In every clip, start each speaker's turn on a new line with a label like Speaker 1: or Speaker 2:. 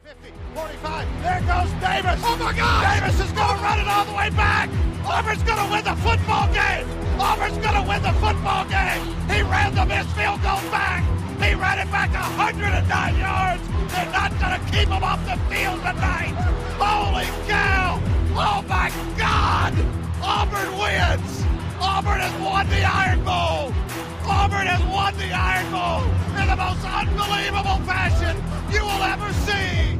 Speaker 1: 50, 45, there goes Davis. Oh my God! Davis is going to run it all the way back. Auburn's going to win the football game. Auburn's going to win the football game. He ran the missed field goal back. He ran it back 109 yards. They're not going to keep him off the field tonight. Holy cow! Oh my God! Auburn wins. Auburn has won the Iron Bowl. Auburn has won the Iron Bowl in the most unbelievable fashion you will ever see.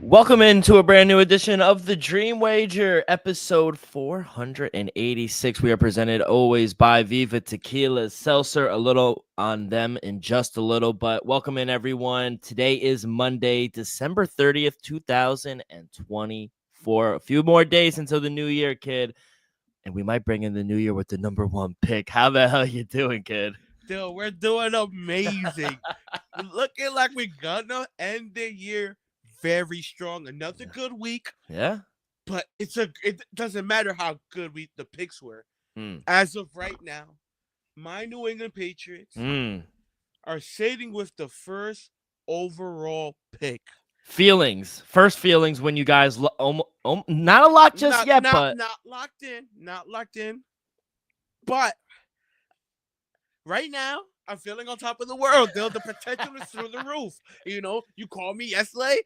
Speaker 2: Welcome into a brand new edition of the Dream Wager, episode 486. We are presented always by Viva Tequila Seltzer. A little on them in just a little, but welcome in everyone. Today is Monday, December 30th, 2024. A few more days until the new year, kid. And we might bring in the new year with the number one pick. How the hell you doing, kid?
Speaker 3: Dude, we're doing amazing. Looking like we're gonna end the year very strong. Another good week.
Speaker 2: Yeah.
Speaker 3: But it doesn't matter how good the picks were. As of right now, my New England Patriots are sitting with the first overall pick.
Speaker 2: First feelings when you guys not a lot just yet, but
Speaker 3: not locked in. But right now, I'm feeling on top of the world. The potential is through the roof. You know, you called me yesterday.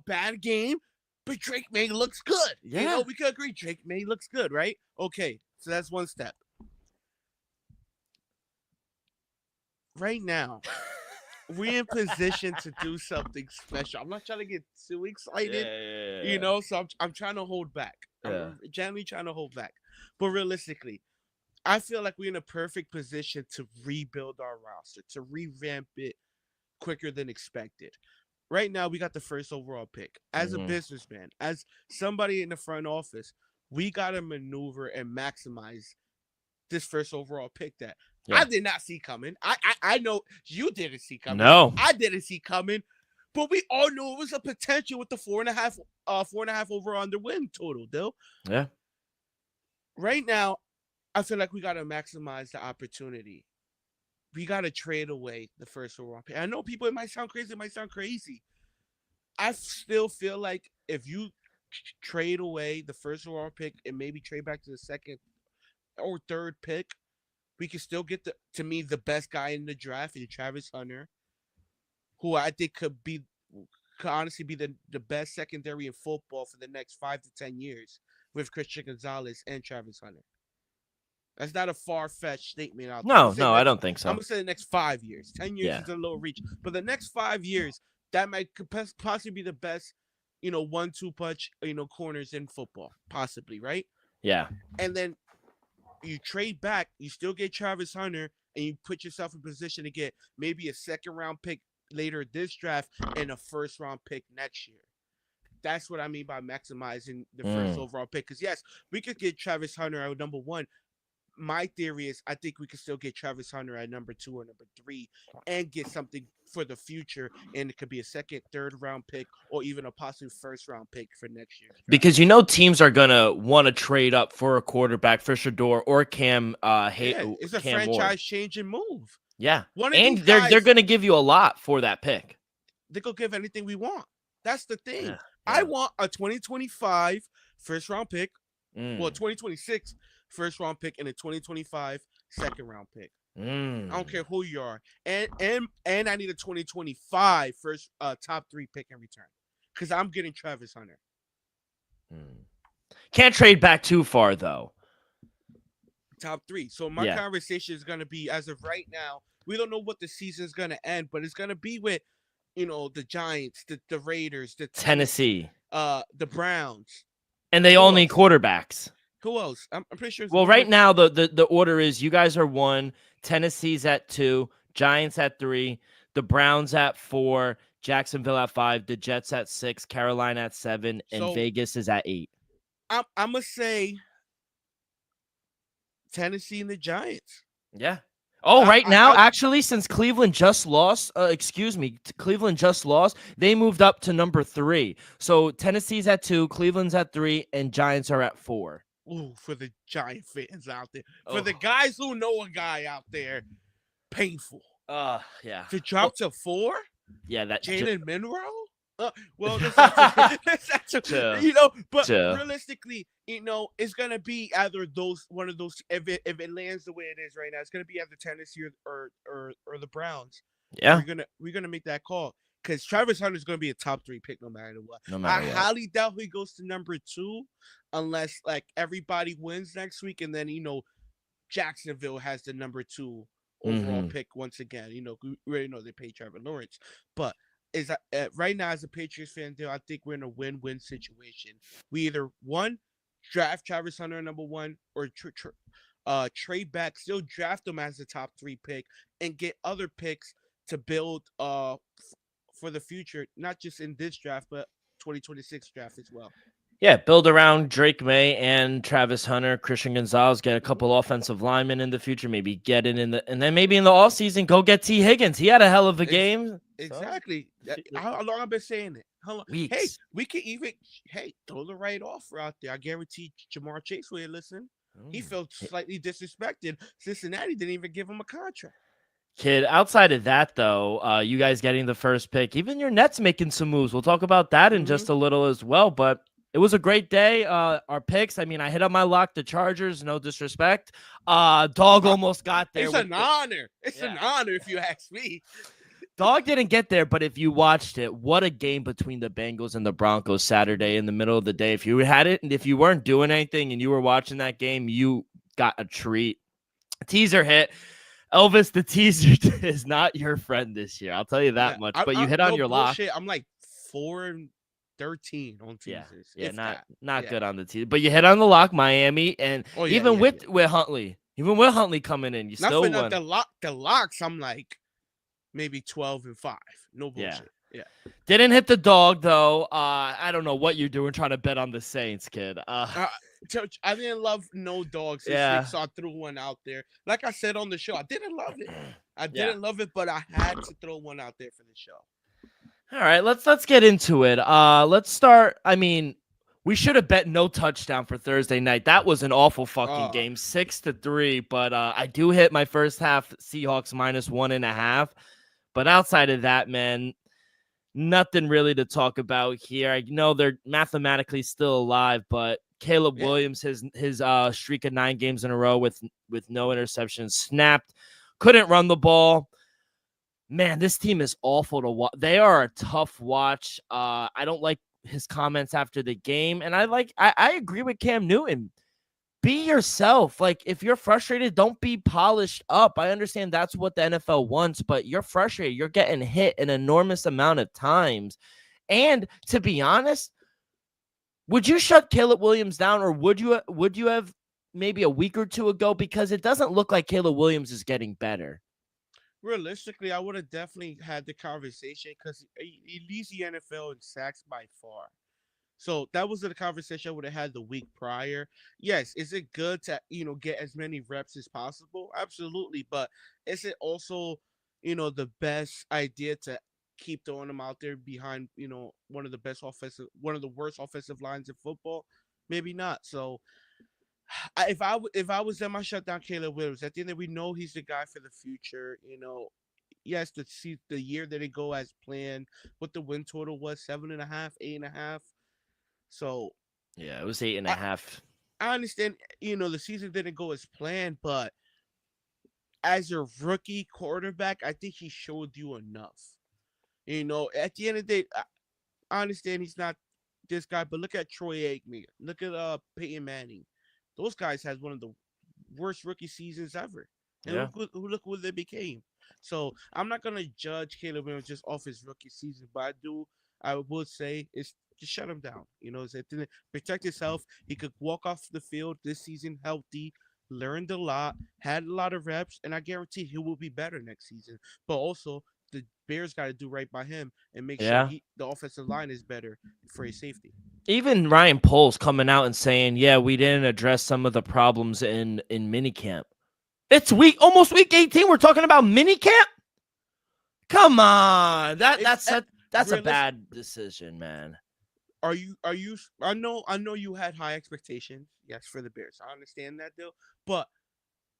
Speaker 3: Bad game, but Drake May looks good.
Speaker 2: Yeah,
Speaker 3: we could agree. Drake May looks good, right? Okay, so that's one step. Right now, we're in position to do something special. I'm not trying to get too excited, so I'm trying to hold back. I'm generally trying to hold back. But realistically, I feel like we're in a perfect position to rebuild our roster, to revamp it quicker than expected. Right now, we got the first overall pick. As a businessman, as somebody in the front office, we got to maneuver and maximize this first overall pick that I did not see coming. I know you didn't see coming.
Speaker 2: No.
Speaker 3: I didn't see coming. But we all knew it was a potential with the 4.5 over under win total, Dill.
Speaker 2: Yeah.
Speaker 3: Right now, I feel like we got to maximize the opportunity. We got to trade away the first overall pick. I know people, it might sound crazy. I still feel like if you trade away the first overall pick and maybe trade back to the second or third pick, we can still get to me the best guy in the draft is Travis Hunter, who I think could honestly be the best secondary in football for the next 5 to 10 years with Christian Gonzalez and Travis Hunter. That's not a far-fetched statement out there.
Speaker 2: No, I don't think so.
Speaker 3: I'm going to say the next 5 years. 10 years is a little reach. But the next 5 years, that could possibly be the best, 1-2 punch, corners in football. Possibly, right?
Speaker 2: Yeah.
Speaker 3: And then you trade back, you still get Travis Hunter, and you put yourself in position to get maybe a second-round pick later this draft and a first-round pick next year. That's what I mean by maximizing the first overall pick. Because, yes, we could get Travis Hunter at number 1. My theory is I think we could still get Travis Hunter at number 2 or number 3 and get something for the future. And it could be a second, third round pick or even a possible first round pick for next year.
Speaker 2: Because teams are going to want to trade up for a quarterback for Shador or Cam.
Speaker 3: It's a franchise-changing move.
Speaker 2: Yeah. And they're going to give you a lot for that pick.
Speaker 3: They could give anything we want. That's the thing.
Speaker 2: Yeah.
Speaker 3: I want a 2025 first round pick. Well, 2026 first round pick and a 2025 second round pick. I don't care who you are. And I need a 2025 first top 3 pick in return. Because I'm getting Travis Hunter.
Speaker 2: Can't trade back too far though.
Speaker 3: Top 3. So my conversation is gonna be, as of right now, we don't know what the season's gonna end, but it's gonna be with the Giants, the Raiders, the
Speaker 2: Tennessee,
Speaker 3: the Browns.
Speaker 2: And they all need quarterbacks.
Speaker 3: Who else? I'm pretty sure.
Speaker 2: Well, right now the order is you guys are 1, Tennessee's at 2, Giants at 3, the Browns at 4, Jacksonville at 5, the Jets at 6, Carolina at 7, and Vegas is at 8.
Speaker 3: I'm gonna say Tennessee and the Giants.
Speaker 2: Yeah. Oh, right now, actually, since Cleveland just lost, they moved up to number 3. So Tennessee's at 2, Cleveland's at 3, and Giants are at 4.
Speaker 3: Ooh, for the Giant fans out there. For the guys who know a guy out there, painful.
Speaker 2: Yeah.
Speaker 3: To drop to 4?
Speaker 2: Yeah, that
Speaker 3: Jalen Monroe? Well, that's not true. That's not true.
Speaker 2: Chill.
Speaker 3: But
Speaker 2: Chill.
Speaker 3: realistically, it's gonna be either one of those. If it lands the way it is right now, it's gonna be either Tennessee or the Browns.
Speaker 2: Yeah.
Speaker 3: We're gonna make that call because Travis Hunter is gonna be a top 3 pick no matter what.
Speaker 2: No
Speaker 3: I
Speaker 2: matter what.
Speaker 3: highly doubt he goes to number 2, unless like everybody wins next week, and then Jacksonville has the number 2 overall pick once again. We already know they pay Trevor Lawrence, but right now as a Patriots fan, I think we're in a win-win situation. We either draft Travis Hunter at number 1, or trade back, still draft him as a top 3 pick, and get other picks to build for the future, not just in this draft, but 2026 draft as well.
Speaker 2: Yeah, build around Drake May and Travis Hunter, Christian Gonzalez, get a couple offensive linemen in the future, maybe get it and then maybe in the offseason, go get T. Higgins. He had a hell of a game.
Speaker 3: Exactly. How long I've been saying it? How long?
Speaker 2: Weeks.
Speaker 3: Hey, we can even throw the right offer out there. I guarantee Jamar Chase will listen. He felt slightly disrespected. Cincinnati didn't even give him a contract.
Speaker 2: Kid, outside of that, though, you guys getting the first pick, even your Nets making some moves. We'll talk about that in just a little as well, but it was a great day. Our picks, I hit up my lock, the Chargers, no disrespect. Dog almost got there.
Speaker 3: It's an honor. It's an honor if you ask me.
Speaker 2: Dog didn't get there, but if you watched it, what a game between the Bengals and the Broncos Saturday in the middle of the day. If you had it, and if you weren't doing anything and you were watching that game, you got a treat. Teaser hit. Elvis, the teaser is not your friend this year. I'll tell you that much. But you hit on your lock.
Speaker 3: I'm like 4-13 on teasers.
Speaker 2: Yeah, not good on the teaser. But you hit on the lock, Miami, and with Huntley, even with Huntley coming in, you still won.
Speaker 3: The locks, I'm like maybe 12-5. No bullshit. Yeah.
Speaker 2: Didn't hit the dog though. I don't know what you're doing trying to bet on the Saints, kid.
Speaker 3: I didn't love no dogs this week, so I threw one out there. Like I said on the show, I didn't love it. But I had to throw one out there for the show.
Speaker 2: All right, let's get into it. Let's start. We should have bet no touchdown for Thursday night. That was an awful fucking game, 6-3. But I do hit my first half Seahawks -1.5. But outside of that, man, nothing really to talk about here. I know they're mathematically still alive, but Caleb Williams, his streak of 9 games in a row with no interceptions snapped. Couldn't run the ball. Man, this team is awful to watch. They are a tough watch. I don't like his comments after the game, and I agree with Cam Newton. Be yourself. Like, if you're frustrated, don't be polished up. I understand that's what the NFL wants, but you're frustrated. You're getting hit an enormous amount of times. And to be honest, would you shut Caleb Williams down, or would you have maybe a week or two ago? Because it doesn't look like Caleb Williams is getting better.
Speaker 3: Realistically, I would have definitely had the conversation because he leads the NFL in sacks by far. So that was the conversation I would have had the week prior. Yes, is it good to get as many reps as possible? Absolutely, but is it also the best idea to keep throwing him out there behind one of the worst offensive lines in football? Maybe not. So if I was them, I shut down Caleb Williams. At the end of the day, we know he's the guy for the future. Yes, the year that it go as planned. What the win total was, 7.5, 8.5. So
Speaker 2: yeah, it was 8.5.
Speaker 3: I understand, the season didn't go as planned, but as a rookie quarterback, I think he showed you enough. At the end of the day, I understand he's not this guy, but look at Troy Aikman. Look at Peyton Manning. Those guys had one of the worst rookie seasons ever. And look what they became. So I'm not gonna judge Caleb Williams just off his rookie season, but I would say it's just shut him down. Protect his health. He could walk off the field this season healthy, learned a lot, had a lot of reps, and I guarantee he will be better next season. But also, the Bears got to do right by him and make sure the offensive line is better for his safety.
Speaker 2: Even Ryan Poles coming out and saying, "Yeah, we didn't address some of the problems in minicamp." It's almost week 18. We're talking about minicamp. Come on, that's a bad decision, man.
Speaker 3: Are you? I know you had high expectations. Yes, for the Bears. I understand that, though. But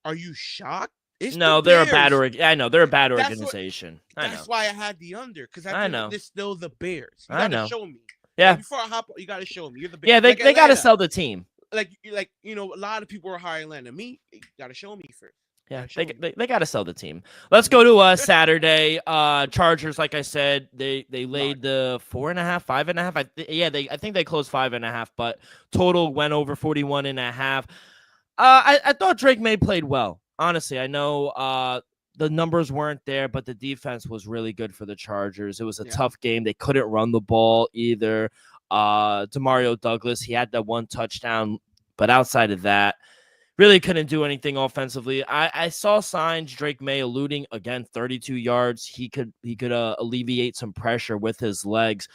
Speaker 3: are you shocked It's
Speaker 2: No,
Speaker 3: the
Speaker 2: they're a bad
Speaker 3: Bears.
Speaker 2: I know they're a bad
Speaker 3: That's what.
Speaker 2: organization. I know.
Speaker 3: That's why I had the under, because I
Speaker 2: I
Speaker 3: feel like
Speaker 2: know.
Speaker 3: they're still the Bears. You
Speaker 2: I
Speaker 3: got to
Speaker 2: know.
Speaker 3: show me.
Speaker 2: Yeah.
Speaker 3: Before I hop, you got to show me. You're the Bears.
Speaker 2: Yeah, they got to
Speaker 3: Atlanta.
Speaker 2: sell the team.
Speaker 3: Like a lot of people are high Atlanta. Me, you got to show me first.
Speaker 2: Yeah, they got to sell the team. Let's go to Saturday. Chargers, like I said, they laid the 4.5, 5.5. I think they closed 5.5, but total went over 41.5. I thought Drake May played well. Honestly, I know the numbers weren't there, but the defense was really good for the Chargers. It was a tough game. They couldn't run the ball either. Demario Douglas, he had that one touchdown, but outside of that, really couldn't do anything offensively. I saw signs Drake May eluding again 32 yards. He could alleviate some pressure with his legs.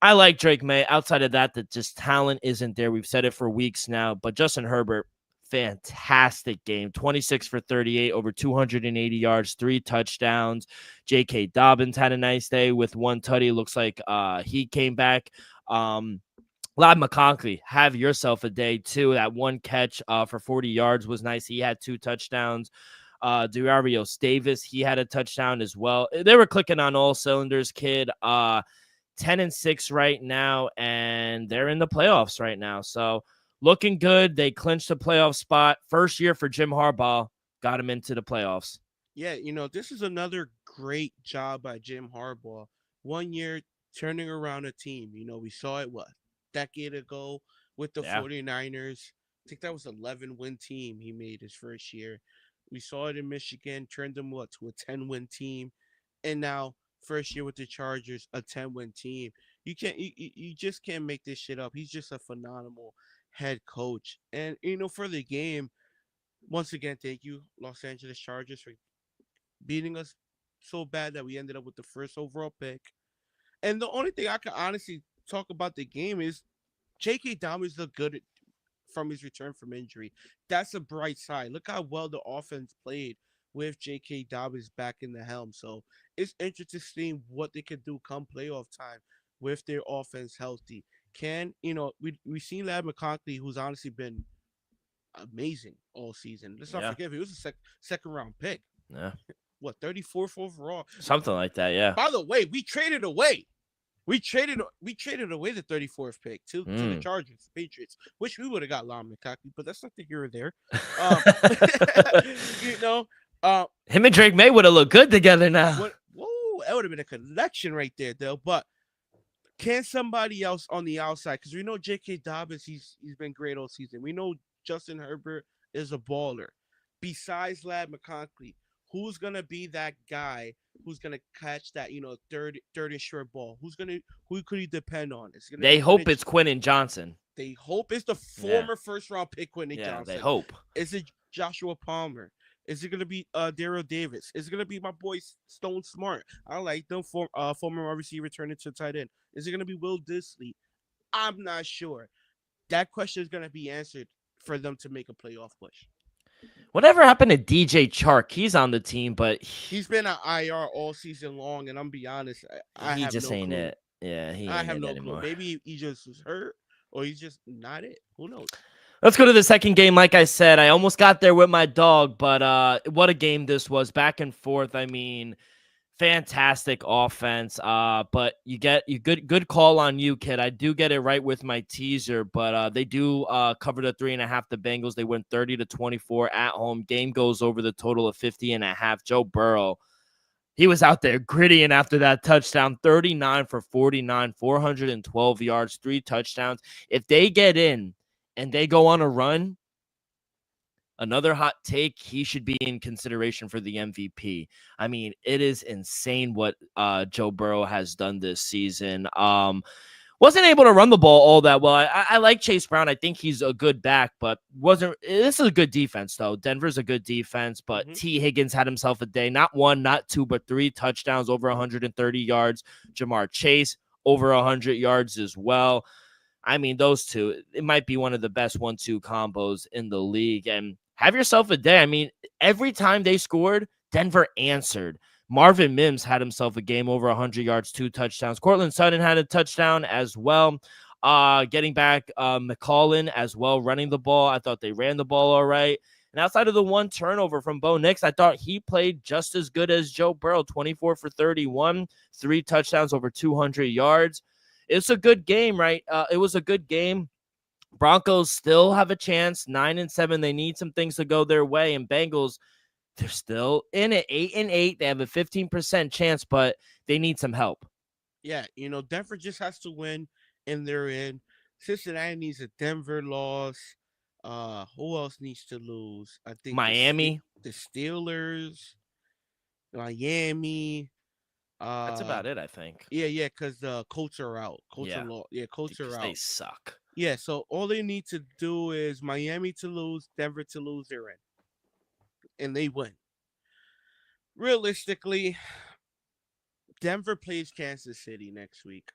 Speaker 2: I like Drake May. Outside of that just talent isn't there. We've said it for weeks now. But Justin Herbert, fantastic game. 26 for 38, over 280 yards, 3 touchdowns. J.K. Dobbins had a nice day with 1 tutty. Looks like he came back. Ladd McConkey, have yourself a day too. That 1 catch for 40 yards was nice. He had 2 touchdowns. Darius Davis, he had a touchdown as well. They were clicking on all cylinders, kid. 10-6 right now, and they're in the playoffs right now. So looking good. They clinched a playoff spot. First year for Jim Harbaugh, got him into the playoffs.
Speaker 3: Yeah, this is another great job by Jim Harbaugh. 1 year turning around a team. We saw it decade ago with the 49ers. I think that was 11-win team he made his first year. We saw it in Michigan, turned them to a 10-win team, and now first year with the Chargers, a 10-win team. You just can't make this shit up. He's just a phenomenal head coach. And for the game, once again, thank you, Los Angeles Chargers, for beating us so bad that we ended up with the first overall pick. And the only thing I can honestly talk about the game is J.K. Dobbins looked good from his return from injury. That's a bright side. Look how well the offense played with J.K. Dobbins back in the helm. So it's interesting to see what they can do come playoff time with their offense healthy. We've seen Ladd McConkey, who's honestly been amazing all season. Let's not forget, he was a second round pick.
Speaker 2: Yeah.
Speaker 3: What, 34th overall?
Speaker 2: Something like that, yeah.
Speaker 3: By the way, we traded away the 34th pick to the Chargers, Patriots, which we would have got Ladd McConkey, but that's not the here or there.
Speaker 2: Him and Drake May would have looked good together now.
Speaker 3: That would have been a connection right there, though. But can somebody else on the outside? Because we know J.K. Dobbins, he's been great all season. We know Justin Herbert is a baller. Besides Ladd McConkey, who's gonna be that guy who's gonna catch that third and short ball? Who could he depend on?
Speaker 2: They hope it's Quentin Johnson.
Speaker 3: They hope it's the former first round pick Quentin Johnson.
Speaker 2: They hope.
Speaker 3: Is it Joshua Palmer? Is it gonna be Darrell Davis? Is it gonna be my boy Stone Smart? I like them. Former wide receiver turning to tight end. Is it gonna be Will Disley? I'm not sure. That question is gonna be answered for them to make a playoff push.
Speaker 2: Whatever happened to DJ Chark? He's on the team, but
Speaker 3: he's been at IR all season long, and I'm be honest,
Speaker 2: he just ain't it. Yeah,
Speaker 3: I have no clue. Maybe he just was hurt, or he's just not it. Who knows?
Speaker 2: Let's go to the second game. Like I said, I almost got there with my dog, but what a game this was. Back and forth. I mean, fantastic offense. But you good call on you, kid. I do get it right with my teaser, but they do cover the 3.5. The Bengals, they win 30-24 at home. Game goes over the total of 50.5. Joe Burrow, he was out there grittying after that touchdown. 39 for 49, 412 yards, 3 touchdowns. If they get in and they go on a run, another hot take, he should be in consideration for the MVP. I mean, it is insane what Joe Burrow has done this season. Wasn't able to run the ball all that well. I like Chase Brown. I think he's a good back, but this is a good defense, though. Denver's a good defense, but T. Higgins had himself a day. Not 1, not 2, but 3 touchdowns, over 130 yards. Jamar Chase, over 100 yards as well. I mean, those two, it might be one of the best 1-2 combos in the league. And have yourself a day. I mean, every time they scored, Denver answered. Marvin Mims had himself a game, over 100 yards, 2 touchdowns. Cortland Sutton had a touchdown as well. Getting back McCollin as well, running the ball. I thought they ran the ball all right. And outside of the one turnover from Bo Nix, I thought he played just as good as Joe Burrow, 24 for 31, 3 touchdowns, over 200 yards. It's a good game, right? It was a good game. Broncos still have a chance, 9-7. They need some things to go their way. And Bengals, they're still in it, 8-8. They have a 15% chance, but they need some help.
Speaker 3: Yeah, Denver just has to win, and they're in. Cincinnati needs a Denver loss. Who else needs to lose? I think
Speaker 2: Miami.
Speaker 3: the Steelers, Miami.
Speaker 2: That's about it, I think.
Speaker 3: Yeah, because the Colts are out. Colts are out.
Speaker 2: They suck.
Speaker 3: Yeah, so all they need to do is Miami to lose, Denver to lose, they're in. And they win. Realistically, Denver plays Kansas City next week.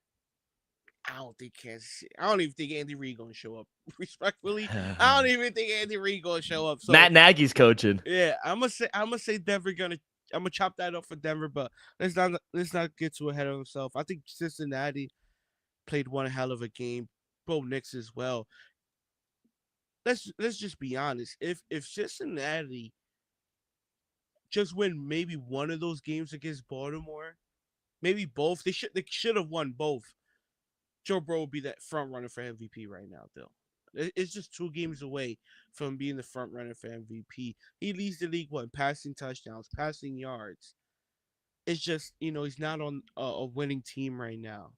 Speaker 3: I don't even think Andy Reid gonna show up. Respectfully, I don't even think Andy Reid gonna show up. So,
Speaker 2: Matt Nagy's coaching.
Speaker 3: Yeah, I'm gonna say Denver I'm gonna chop that up for Denver, but let's not get too ahead of himself. I think Cincinnati played one hell of a game. Bo Nix as well. Let's just be honest. If Cincinnati just win maybe one of those games against Baltimore, maybe both, they should have won both. Joe Burrow would be that front runner for MVP right now, though. It's just 2 games away from being the front runner for MVP. He leads the league in passing touchdowns, passing yards. It's just, he's not on a winning team right now.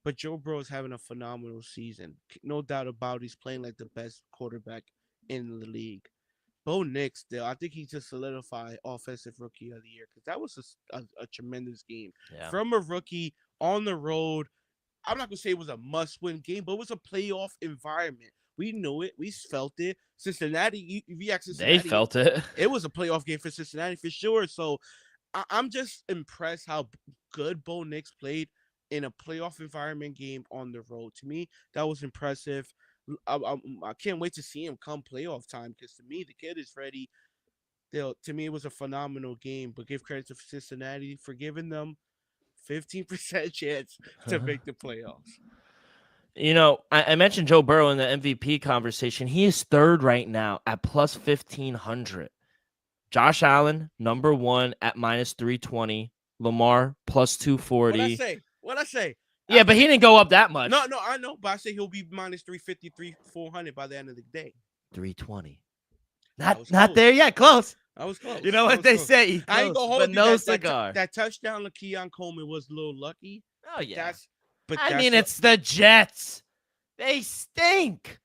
Speaker 3: But Joe Burrow is having a phenomenal season. No doubt about it. He's playing like the best quarterback in the league. Bo Nix, though, I think he just solidified Offensive Rookie of the Year because that was a tremendous game.
Speaker 2: Yeah.
Speaker 3: From a rookie on the road, I'm not going to say it was a must-win game, but it was a playoff environment. We knew it. We felt it. Cincinnati,
Speaker 2: they felt it.
Speaker 3: It was a playoff game for Cincinnati for sure. So I'm just impressed how good Bo Nix played in a playoff environment game on the road. To me, that was impressive. I can't wait to see him come playoff time because to me, the kid is ready. To me, it was a phenomenal game, but give credit to Cincinnati for giving them 15% chance to make the playoffs.
Speaker 2: I mentioned Joe Burrow in the MVP conversation. He is third right now at plus 1,500. Josh Allen, number 1 at minus 320. Lamar, plus 240.
Speaker 3: What I say?
Speaker 2: Yeah, but he didn't go up that much.
Speaker 3: No, I know, but I say he'll be minus 350, 400 by the end of the day.
Speaker 2: 320. Not there yet. Close.
Speaker 3: I was close.
Speaker 2: You know what they say? Close,
Speaker 3: I ain't gonna hold
Speaker 2: but
Speaker 3: you.
Speaker 2: No cigar.
Speaker 3: That touchdown to Keon Coleman was a little lucky.
Speaker 2: Oh yeah.
Speaker 3: It's
Speaker 2: the Jets. They stink.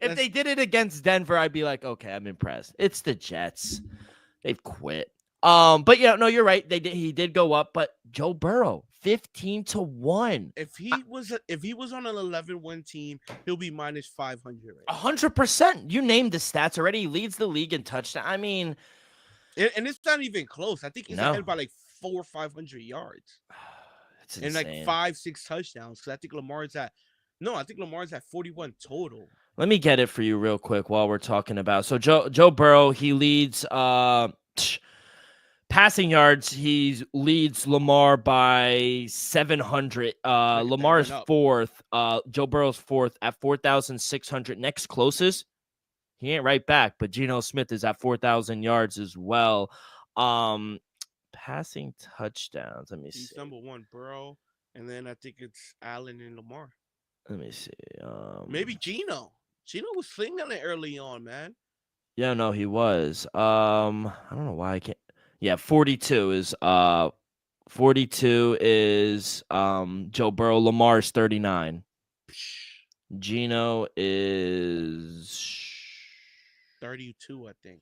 Speaker 2: If they did it against Denver, I'd be like, okay, I'm impressed. It's the Jets. They've quit. But yeah, no, you're right. He did go up, but Joe Burrow, 15-1.
Speaker 3: If he was on an 11-win team, he'll be minus 500.
Speaker 2: 100%. You named the stats already. He leads the league in touchdown. I mean,
Speaker 3: and it's not even close. I think he's ahead by like 400 or 500 yards.
Speaker 2: It's insane.
Speaker 3: And like 5-6 touchdowns. Because I think Lamar's at 41 total.
Speaker 2: Let me get it for you real quick while we're talking about. So Joe Burrow, he leads passing yards. He leads Lamar by 700. Lamar is 4th. Joe Burrow's 4th at 4,600. Next closest, he ain't right back, but Geno Smith is at 4,000 yards as well. Passing touchdowns. Let me see.
Speaker 3: He's number 1, Burrow, and then I think it's Allen and Lamar.
Speaker 2: Let me see.
Speaker 3: Maybe Geno. Geno was slinging it early on, man.
Speaker 2: Yeah, no, he was. I don't know why I can't. Yeah, 42 is Joe Burrow. Lamar is 39. Geno is
Speaker 3: 32, I think.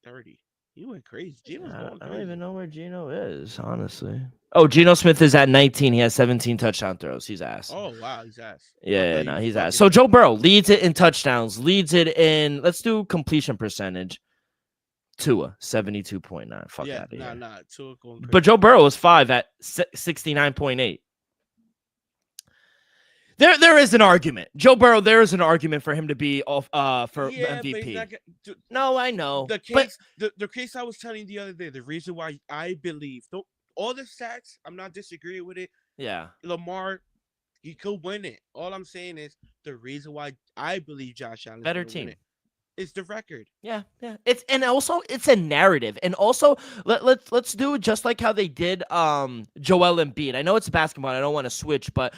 Speaker 3: 30. You went crazy. Geno's going crazy.
Speaker 2: I don't even know where Geno is, honestly. Oh, Geno Smith is at 19. He has 17 touchdown throws. He's ass.
Speaker 3: Oh, wow. He's ass.
Speaker 2: Yeah, he's ass. So Joe Burrow leads it in touchdowns, leads it in, let's do completion percentage. Tua, 72.9. Fuck out of here.
Speaker 3: Nah. Tua going crazy.
Speaker 2: But Joe Burrow is 5 at 69.8. There is an argument. Joe Burrow, there is an argument for him to be off for MVP. No, I know.
Speaker 3: The case I was telling you the other day, the reason why I believe all the stats, I'm not disagreeing with it.
Speaker 2: Yeah.
Speaker 3: Lamar, he could win it. All I'm saying is the reason why I believe Josh Allen
Speaker 2: better team.
Speaker 3: Win it. It's the record.
Speaker 2: Yeah. It's a narrative, and also let's do it just like how they did Joel Embiid. I know it's basketball. I don't want to switch, but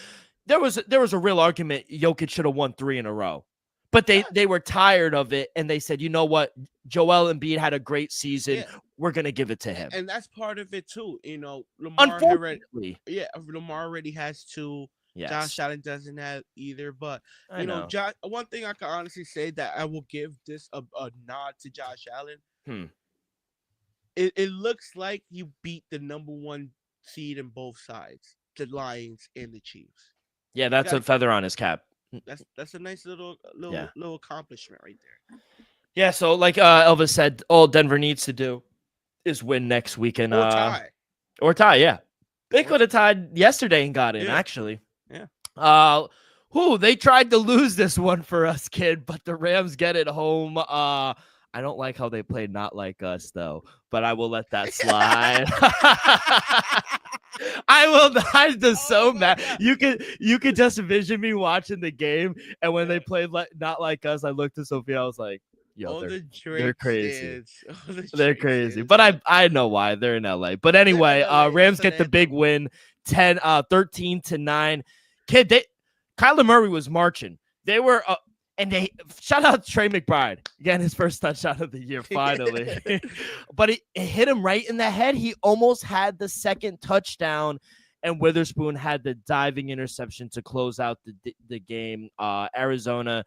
Speaker 2: there was a real argument. Jokic should have won 3 in a row, but
Speaker 3: Yeah.
Speaker 2: they were tired of it, and they said, you know what, Joel Embiid had a great season.
Speaker 3: Yeah.
Speaker 2: We're gonna give it to him.
Speaker 3: And that's part of it too.
Speaker 2: Unfortunately,
Speaker 3: Lamar already has 2.
Speaker 2: yes,
Speaker 3: Josh Allen doesn't have either. But
Speaker 2: I know.
Speaker 3: one thing I can honestly say that I will give this a nod to Josh Allen. It looks like you beat the number 1 seed in both sides, the Lions and the Chiefs.
Speaker 2: Yeah, that's a feather on his cap.
Speaker 3: That's a nice little accomplishment right there.
Speaker 2: Yeah, so like Elvis said, all Denver needs to do is win next weekend.
Speaker 3: Or tie.
Speaker 2: Or tie, yeah. They could have tied yesterday and got in, actually.
Speaker 3: Yeah.
Speaker 2: They tried to lose this one for us, kid, but the Rams get it home. I don't like how they played Not Like Us, though, but I will let that slide. I will not. I'm just so mad.
Speaker 3: God.
Speaker 2: You could just envision me watching the game, and when they played Not Like Us, I looked at Sophia. I was like, "Yo, they're crazy. They're crazy." But I know why. They're in LA. But anyway, Rams get the big win, 13-9. Kid, Kyler Murray was marching. They were. And they shout out to Trey McBride. Again, his first touchdown of the year, finally. But it hit him right in the head. He almost had the second touchdown, and Witherspoon had the diving interception to close out the game. Arizona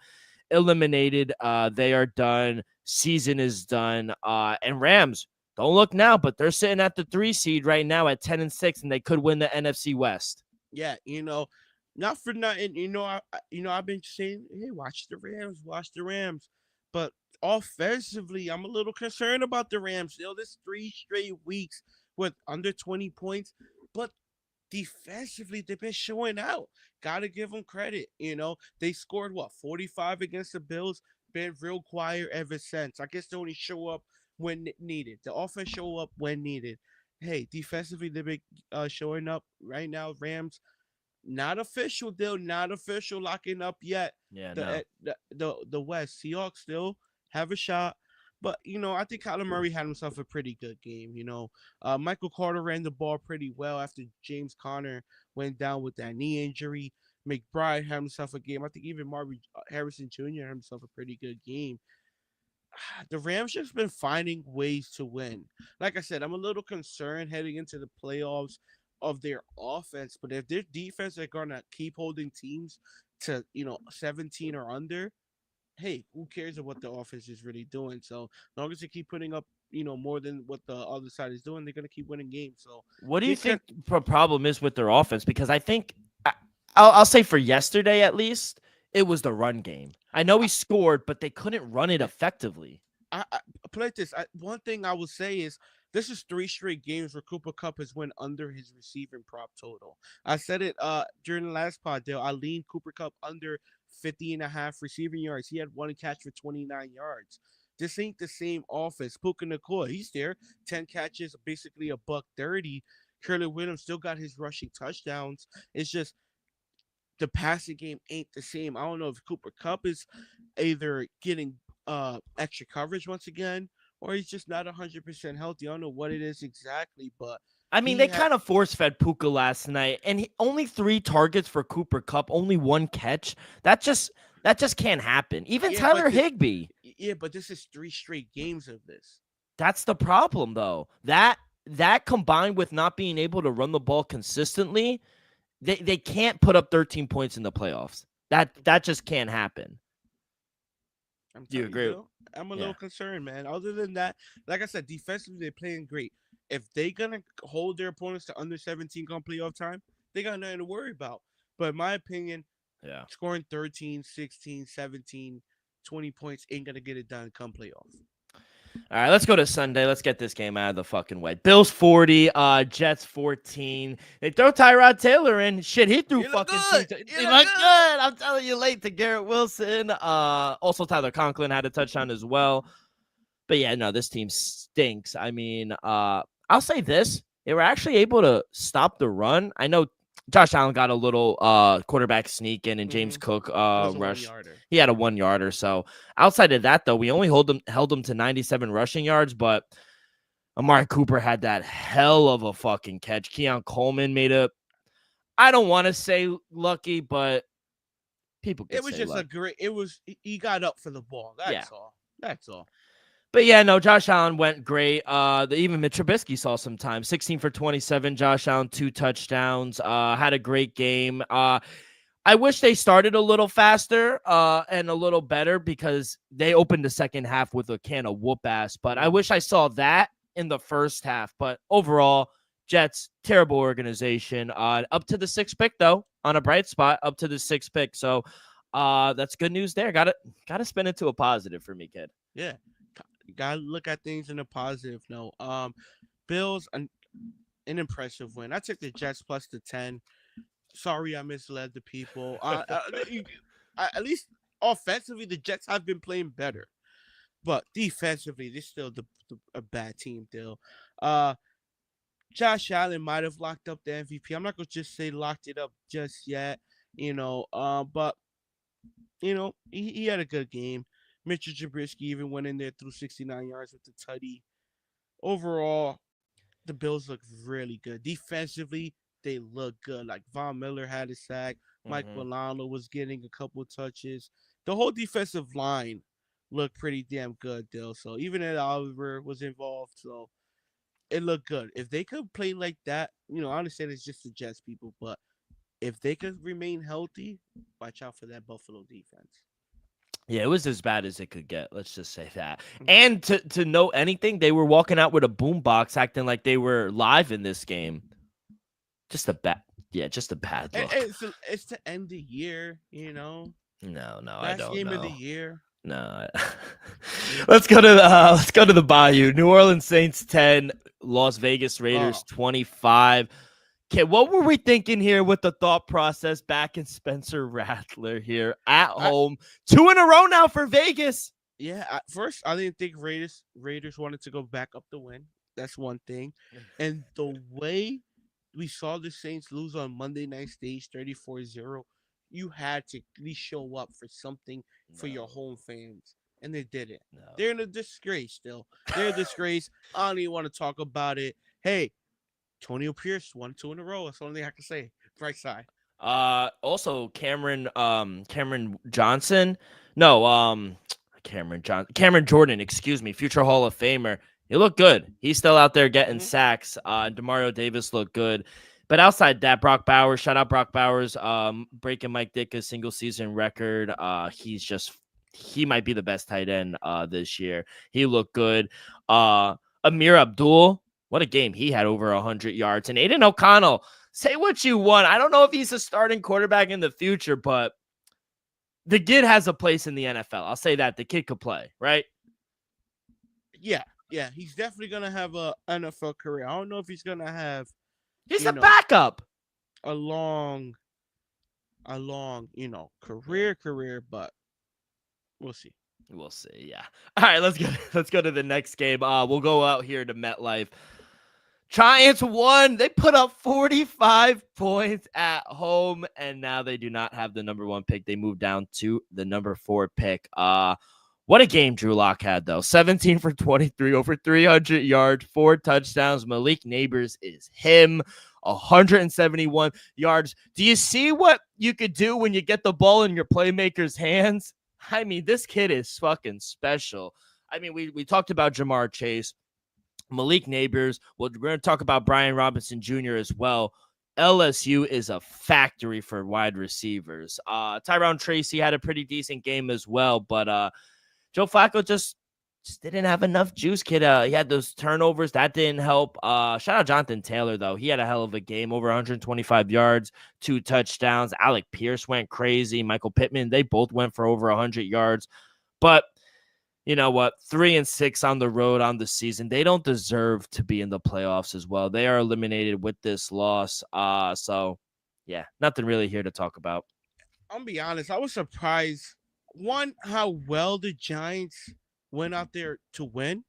Speaker 2: eliminated. They are done. Season is done. And Rams, don't look now, but they're sitting at the 3 seed right now at 10-6, and they could win the NFC West.
Speaker 3: Yeah, not for nothing, I've been saying, hey, watch the Rams. But offensively, I'm a little concerned about the Rams. This 3 straight weeks with under 20 points, but defensively, they've been showing out. Gotta give them credit. They scored 45 against the Bills. Been real quiet ever since. I guess they only show up when needed. The offense show up when needed. Hey, defensively, they've been showing up right now. Rams. Not official deal, not official locking up yet.
Speaker 2: Yeah,
Speaker 3: the West Seahawks still have a shot, but I think Kyler Murray had himself a pretty good game. Michael Carter ran the ball pretty well after James Conner went down with that knee injury. McBride had himself a game. I think even Marvin Harrison Jr. had himself a pretty good game. The Rams just been finding ways to win. Like I said, I'm a little concerned heading into the playoffs of their offense, but if their defense are gonna keep holding teams to 17 or under, hey, who cares what the offense is really doing? So as long as they keep putting up more than what the other side is doing, they're gonna keep winning games. So
Speaker 2: what do you think the problem is with their offense? Because I think I'll say for yesterday at least, it was the run game. I know he scored, but they couldn't run it effectively.
Speaker 3: I play this. One thing I will say is this is 3 straight games where Cooper Kupp has went under his receiving prop total. I said it during the last pod, Dale. I leaned Cooper Kupp under 50.5 receiving yards. He had 1 catch for 29 yards. This ain't the same offense. Puka Nacua, he's there. 10 catches, basically $130. Curly Williams still got his rushing touchdowns. It's just the passing game ain't the same. I don't know if Cooper Kupp is either getting extra coverage once again, or he's just not 100% healthy. I don't know what it is exactly, but
Speaker 2: I mean, they kind of force-fed Puka last night, and only 3 targets for Cooper Kupp, only 1 catch. That just can't happen. Even Tyler Higbee.
Speaker 3: Yeah, but this is 3 straight games of this.
Speaker 2: That's the problem, though. That combined with not being able to run the ball consistently, they can't put up 13 points in the playoffs. That just can't happen. Do you agree?
Speaker 3: I'm a little concerned, man. Other than that, like I said, defensively, they're playing great. If they're going to hold their opponents to under 17 come playoff time, they got nothing to worry about. But in my opinion, scoring 13, 16, 17, 20 points ain't going to get it done come playoff.
Speaker 2: All right, let's go to Sunday. Let's get this game out of the fucking way. Bills 40, Jets 14. They throw Tyrod Taylor in. Shit, he threw fucking two. He looked good. I'm telling you, late to Garrett Wilson. Also, Tyler Conklin had a touchdown as well. But yeah, no, this team stinks. I mean, I'll say this. They were actually able to stop the run. I know Josh Allen got a little quarterback sneak in, and James Cook
Speaker 3: It was a
Speaker 2: rushed.
Speaker 3: 1-yarder.
Speaker 2: He had a 1-yarder. So outside of that, though, we only held him to 97 rushing yards, but Amari Cooper had that hell of a fucking catch. Keon Coleman made a, I don't want to say lucky, but people could
Speaker 3: It was
Speaker 2: say
Speaker 3: just
Speaker 2: lucky.
Speaker 3: he got up for the ball.
Speaker 2: Yeah.
Speaker 3: That's all.
Speaker 2: But yeah, no, Josh Allen went great. Even Mitch Trubisky saw some time. 16 for 27. Josh Allen, 2 touchdowns. Had a great game. I wish they started a little faster and a little better because they opened the second half with a can of whoop ass. But I wish I saw that in the first half. But overall, Jets, terrible organization. Up to the 6th pick, though, on a bright spot, up to the 6th pick. So that's good news there. Gotta spin it to a positive for me, kid.
Speaker 3: Yeah. You gotta look at things in a positive note. Bills an impressive win. I took the Jets plus the 10. Sorry, I misled the people. At least offensively, the Jets have been playing better, but defensively, they're still a bad team. Still, Josh Allen might have locked up the MVP. I'm not gonna just say locked it up just yet, but he had a good game. Mitchell Trubisky even went in there through 69 yards with the tutty. Overall, the Bills look really good. Defensively, they look good. Like Von Miller had a sack. Mike Milano was getting a couple touches. The whole defensive line looked pretty damn good, though. So even Ed Oliver was involved. So it looked good. If they could play like that, I understand it's just the Jets people, but if they could remain healthy, watch out for that Buffalo defense.
Speaker 2: Yeah, it was as bad as it could get. Let's just say that. And to know anything, they were walking out with a boombox, acting like they were live in this game. Just a bad look.
Speaker 3: It's to end the year,
Speaker 2: No, I
Speaker 3: Last
Speaker 2: don't
Speaker 3: game
Speaker 2: know.
Speaker 3: of the year.
Speaker 2: No. Let's go to the Bayou. New Orleans Saints 10, Las Vegas Raiders 25. Okay, what were we thinking here with the thought process back in Spencer Rattler here at home? 2 in a row now for Vegas.
Speaker 3: Yeah, at first I didn't think Raiders wanted to go back up the win. That's one thing. And the way we saw the Saints lose on Monday Night Stage 34-0, you had to at least show up for something for your home fans. And they did it. No. They're in a disgrace still. They're a disgrace. I don't even want to talk about it. Hey, Antonio Pierce won 2 in a row. That's the only thing I can say. Bright side.
Speaker 2: Also Cameron Johnson. No, Cameron Jordan, excuse me, future Hall of Famer. He looked good. He's still out there getting sacks. Demario Davis looked good. But outside that, Brock Bowers, shout out Brock Bowers, breaking Mike Ditka's single season record. He might be the best tight end this year. He looked good. Amir Abdul, what a game. He had over 100 yards. And Aiden O'Connell, say what you want. I don't know if he's a starting quarterback in the future, but the kid has a place in the NFL. I'll say that. The kid could play, right?
Speaker 3: Yeah. He's definitely going to have a NFL career. I don't know if he's going to have.
Speaker 2: He's a backup.
Speaker 3: A long, career, but we'll see.
Speaker 2: We'll see. Yeah. All right, let's go to the next game. We'll go out here to MetLife. Giants won. They put up 45 points at home, and now they do not have the number 1 pick. They moved down to the number 4 pick. What a game Drew Lock had, though. 17 for 23, over 300 yards, 4 touchdowns. Malik Neighbors is him. 171 yards. Do you see what you could do when you get the ball in your playmaker's hands? I mean, this kid is fucking special. I mean, we talked about Jamar Chase, Malik Neighbors. Well, we're going to talk about Brian Robinson Jr. as well. LSU is a factory for wide receivers. Tyrone Tracy had a pretty decent game as well, but Joe Flacco just didn't have enough juice, kid. He had those turnovers. That didn't help. Shout out Jonathan Taylor, though. He had a hell of a game, over 125 yards, 2 touchdowns. Alec Pierce went crazy. Michael Pittman, they both went for over 100 yards. But you know what? 3-6 on the road on the season. They don't deserve to be in the playoffs as well. They are eliminated with this loss. So, yeah, nothing really here to talk about.
Speaker 3: I'll be honest. I was surprised, one, how well the Giants went out there to win.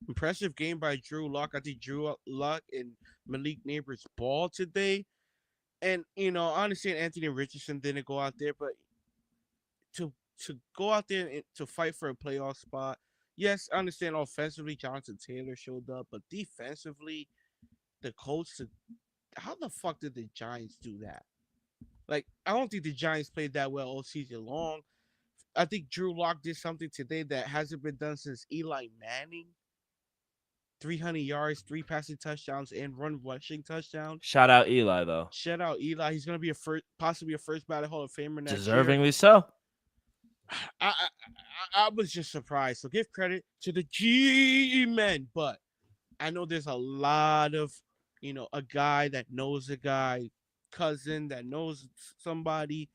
Speaker 3: Impressive game by Drew Lock. I think Drew Lock and Malik Neighbors ball today. And I understand Anthony Richardson didn't go out there, but to go out there and to fight for a playoff spot. Yes, I understand offensively Jonathan Taylor showed up, but defensively, the coach. How the fuck did the Giants do that? Like, I don't think the Giants played that well all season long. I think Drew Lock did something today that hasn't been done since Eli Manning. 300 yards, 3 passing touchdowns, and 1 rushing touchdown.
Speaker 2: Shout out Eli though.
Speaker 3: Shout out Eli. He's gonna be possibly a first ballot Hall of Famer next year.
Speaker 2: Deservingly so.
Speaker 3: I was just surprised. So give credit to the G men, but I know there's a lot of a guy that knows a guy, cousin that knows somebody,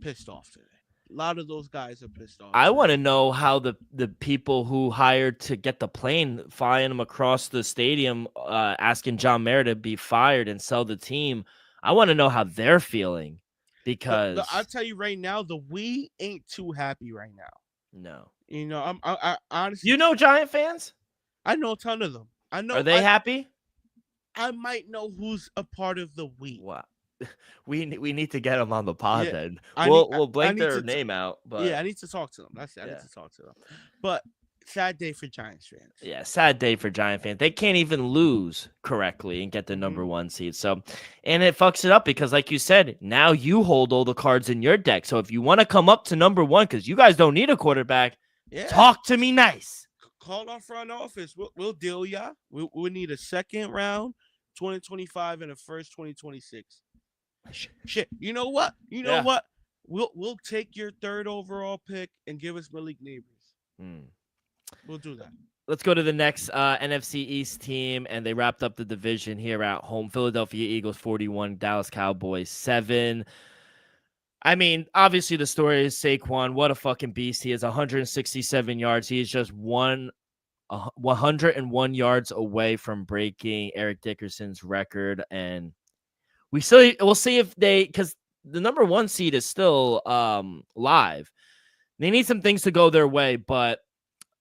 Speaker 3: pissed off today. A lot of those guys are pissed off.
Speaker 2: I want to know how the people who hired to get the plane, flying them across the stadium, asking John Mayer to be fired and sell the team. I want to know how they're feeling, because
Speaker 3: I'll tell you right now, we ain't too happy right now.
Speaker 2: No.
Speaker 3: I honestly,
Speaker 2: Giant fans?
Speaker 3: I know a ton of them. I know.
Speaker 2: Are they happy?
Speaker 3: I might know who's a part of the we.
Speaker 2: Wow. We need to get them on the pod then. We'll blank their name out. But
Speaker 3: yeah, I need to talk to them. That's it. I need to talk to them. But sad day for Giants fans.
Speaker 2: Yeah, sad day for Giant fans. They can't even lose correctly and get the number 1 seed. So, and it fucks it up because, like you said, now you hold all the cards in your deck. So if you want to come up to number 1, because you guys don't need a quarterback, talk to me nice.
Speaker 3: Call our front office. We'll deal ya. We'll need a second round, 2025, and a first 2026. Shit. You know what? What? We'll take your 3rd overall pick and give us Malik Neighbors. We'll do that.
Speaker 2: Let's go to the next NFC East team, and they wrapped up the division here at home. Philadelphia Eagles 41, Dallas Cowboys 7. I mean, obviously the story is Saquon. What a fucking beast he is. 167 yards. He is just 101 yards away from breaking Eric Dickerson's record, and we'll see if because the number 1 seed is still live. They need some things to go their way, but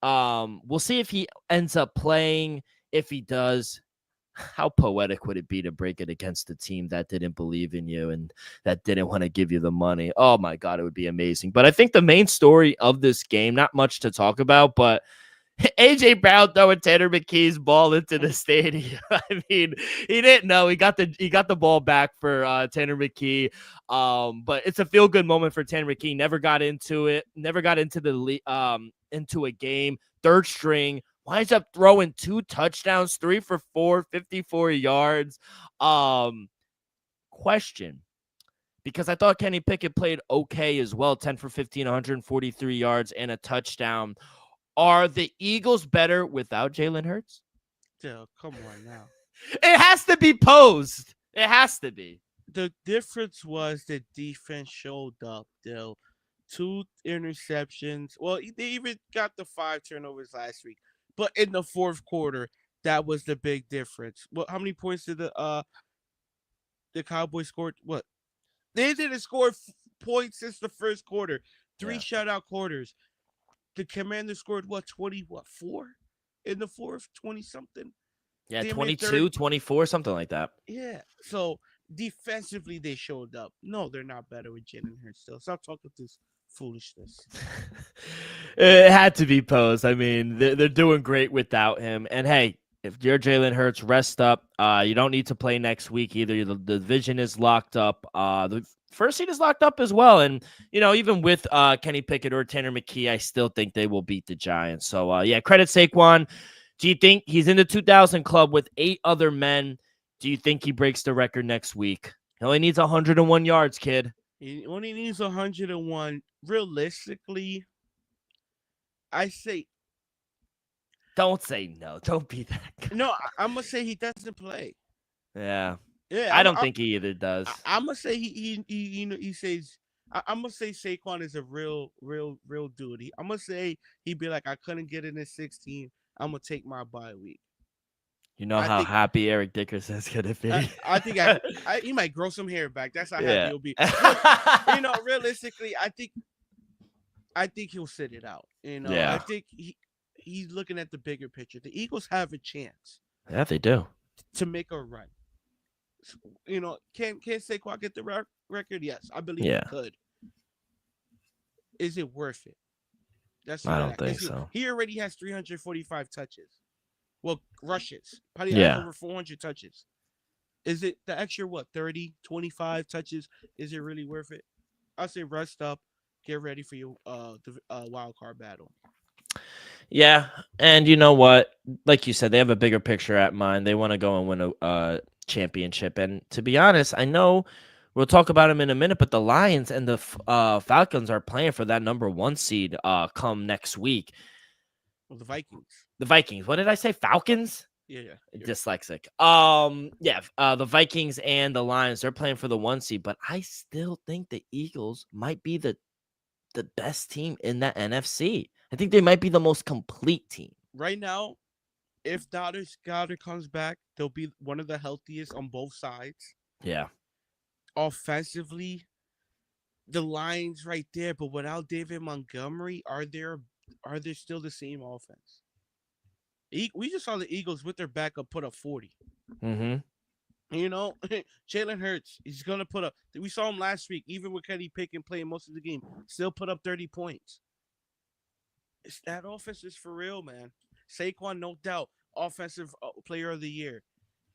Speaker 2: we'll see if he ends up playing. If he does, how poetic would it be to break it against a team that didn't believe in you and that didn't want to give you the money? Oh my God, it would be amazing. But I think the main story of this game, not much to talk about, but AJ Brown throwing Tanner McKee's ball into the stadium. I mean, he didn't know. He got the ball back for Tanner McKee. But it's a feel good moment for Tanner McKee. Never got into it. Never got into into a game. 3rd string. Winds up throwing 2 touchdowns, 3 for 4, 54 yards. Question. Because I thought Kenny Pickett played okay as well. 10 for 15, 143 yards and a touchdown. Are the Eagles better without Jalen Hurts?
Speaker 3: Dude, come on now.
Speaker 2: It has to be posed. It has to be.
Speaker 3: The difference was the defense showed up, Dill. 2 interceptions. Well, they even got the 5 turnovers last week. But in the 4th quarter, that was the big difference. Well, how many points did the Cowboys scored? What? They didn't score points since the 1st quarter. 3 shutout quarters. The Commanders scored 4 in the 4th, 20 something.
Speaker 2: Yeah, 22, 24, something like that.
Speaker 3: Yeah. So defensively they showed up. No, they're not better with Jalen Hurts still. Stop talking this foolishness.
Speaker 2: It had to be posed. I mean, they're doing great without him. And hey, if you're Jalen Hurts, rest up. You don't need to play next week either. The division is locked up. The 1st seed is locked up as well. And, even with Kenny Pickett or Tanner McKee, I still think they will beat the Giants. So, credit Saquon. Do you think he's in the 2,000 club with 8 other men? Do you think he breaks the record next week? He only needs 101 yards, kid.
Speaker 3: He only needs 101. Realistically, I say...
Speaker 2: Don't say no. Don't be that guy.
Speaker 3: No, I'm going to say he doesn't play.
Speaker 2: Yeah.
Speaker 3: Yeah,
Speaker 2: I don't think he either does.
Speaker 3: I'm gonna say he says I'm gonna say Saquon is a real dude. I'm gonna say he'd be like, I couldn't get in at 16. I'm gonna take my bye week.
Speaker 2: You know how happy Eric Dickerson's gonna be.
Speaker 3: I think he might grow some hair back. That's how happy he'll be. Realistically, I think he'll sit it out. I think he's looking at the bigger picture. The Eagles have a chance.
Speaker 2: Yeah, they do.
Speaker 3: To make a run. Can Saquon get the record? Yes, I believe he
Speaker 2: Yeah,
Speaker 3: could. Is it worth it? That's
Speaker 2: I
Speaker 3: what
Speaker 2: don't think
Speaker 3: is
Speaker 2: so.
Speaker 3: he already has 345 touches. Well, rushes. Probably has
Speaker 2: Yeah.
Speaker 3: over 400 touches. Is it the extra, what, 30, 25 touches? Is it really worth it? I say rest up, get ready for your wild card battle.
Speaker 2: Yeah, and you know what? Like you said, they have a bigger picture at mind. They want to go and win a championship. And to be honest, I know we'll talk about them in a minute, but the Lions and the Falcons are playing for that number one seed come next week.
Speaker 3: Well, the Vikings.
Speaker 2: The Vikings. What did I say? Falcons?
Speaker 3: Yeah, yeah.
Speaker 2: Dyslexic. Yeah, the Vikings and the Lions, they're playing for the one seed, but I still think the Eagles might be the best team in that NFC. I think they might be the most complete team.
Speaker 3: Right now, if Dallas Goddard comes back, they'll be one of the healthiest on both sides.
Speaker 2: Yeah.
Speaker 3: Offensively, the Lions right there, but without David Montgomery, are there still the same offense? We just saw the Eagles with their backup put up 40.
Speaker 2: Mm-hmm.
Speaker 3: You know, Jalen Hurts, he's gonna put up. We saw him last week, even with Kenny Pickett playing most of the game, still put up 30 points. That offense is for real, man. Saquon, no doubt, offensive player of the year.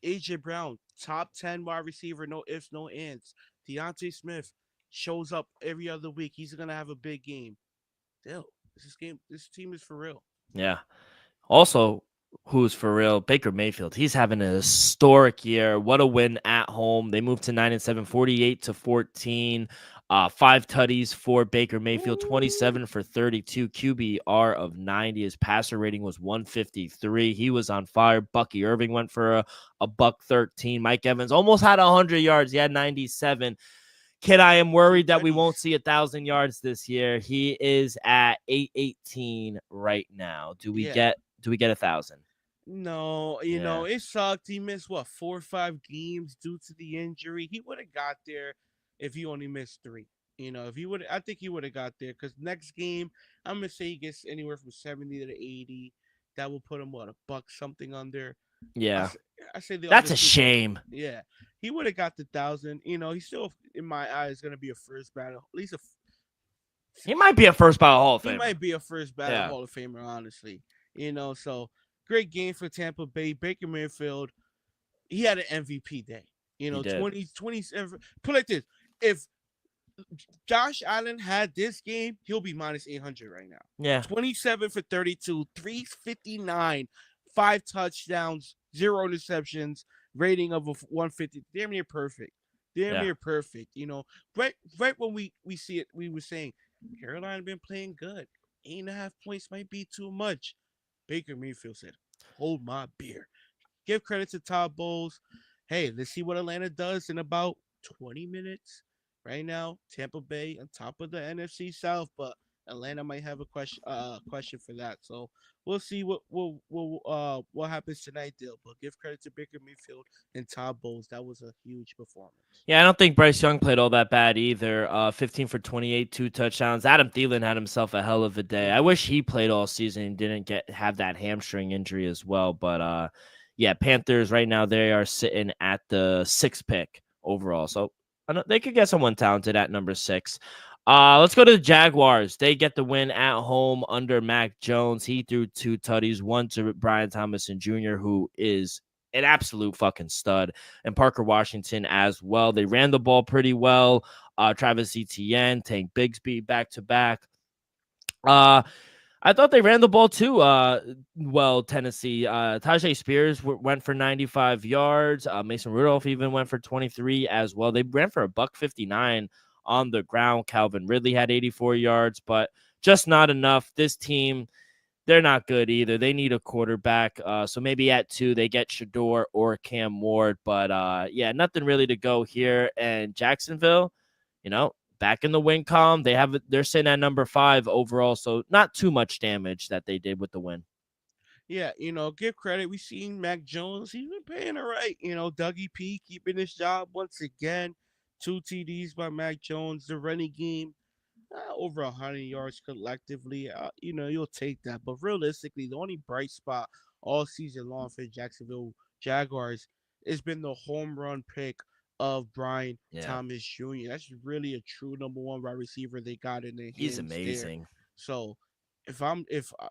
Speaker 3: AJ Brown, top 10 wide receiver, no ifs, no ands. Deontay Smith shows up every other week. He's gonna have a big game. Still, this team is for real.
Speaker 2: Yeah. Also, who's for real? Baker Mayfield. He's having a historic year. What a win at home. They moved to 9-7, 48-14. Five tutties for Baker Mayfield, 27 for 32, QBR of 90. His passer rating was 153. He was on fire. Bucky Irving went for a buck 13. Mike Evans almost had 100 yards. He had 97. Kid, I am worried that we won't see 1,000 yards this year. He is at 818 right now. Do we get 1,000?
Speaker 3: No,
Speaker 2: Yeah.
Speaker 3: it sucked. He missed what 4 or 5 games due to the injury. He would have got there if he only missed 3. If he would, I think he would have got there because next game I'm gonna say he gets anywhere from 70 to 80. That will put him what a buck something under. I,
Speaker 2: Yeah.
Speaker 3: s- I say the
Speaker 2: That's
Speaker 3: other
Speaker 2: a
Speaker 3: 2
Speaker 2: shame.
Speaker 3: Yeah, he would have got the 1,000. He's still in my eyes gonna be a first battle, at least
Speaker 2: He might be a first ballot Hall of
Speaker 3: he
Speaker 2: Famer.
Speaker 3: might be a first battle
Speaker 2: Yeah.
Speaker 3: Hall of Famer, honestly. So great game for Tampa Bay. Baker Mayfield, he had an MVP day.
Speaker 2: He did.
Speaker 3: 27. Put it like this: if Josh Allen had this game, he'll be minus 800 right now.
Speaker 2: Yeah.
Speaker 3: 27 for 32, 359, 5 touchdowns, 0 interceptions, rating of 150. Damn near perfect. Damn
Speaker 2: Yeah.
Speaker 3: near perfect. Right when we see it, we were saying Carolina been playing good. 8.5 points might be too much. Baker Mayfield said, "Hold my beer." Give credit to Todd Bowles. Hey, let's see what Atlanta does in about 20 minutes. Right now, Tampa Bay on top of the NFC South, but Atlanta might have a question for that. So we'll see what happens tonight, Dill. But give credit to Baker Mayfield and Todd Bowles. That was a huge performance.
Speaker 2: Yeah, I don't think Bryce Young played all that bad either. 15 for 28, 2 touchdowns. Adam Thielen had himself a hell of a day. I wish he played all season and didn't have that hamstring injury as well. But yeah, Panthers right now, they are sitting at the 6th pick overall. So they could get someone talented at number 6. Let's go to the Jaguars. They get the win at home under Mac Jones. He threw 2 tutties, one to Brian Thomason Jr., who is an absolute fucking stud, and Parker Washington as well. They ran the ball pretty well. Travis Etienne, Tank Bigsby back to back. I thought they ran the ball too. Well, Tennessee. Tajay Spears went for 95 yards. Mason Rudolph even went for 23 as well. They ran for a buck 59 on the ground. Calvin Ridley had 84 yards, but just not enough. This team, they're not good either. They need a quarterback. So maybe at 2, they get Shador or Cam Ward. But yeah, nothing really to go here. And Jacksonville, back in the win column, they're sitting at number 5 overall. So not too much damage that they did with the win.
Speaker 3: Yeah, give credit. We seen Mac Jones. He's been paying it right. Dougie P keeping his job once again. 2 TDs by Mac Jones. The running game, over 100 yards collectively. You'll take that. But realistically, the only bright spot all season long for Jacksonville Jaguars it's been the home run pick of Brian
Speaker 2: Yeah,
Speaker 3: Thomas Jr. That's really a true number one wide receiver they got in their
Speaker 2: he's
Speaker 3: hands there.
Speaker 2: amazing.
Speaker 3: So if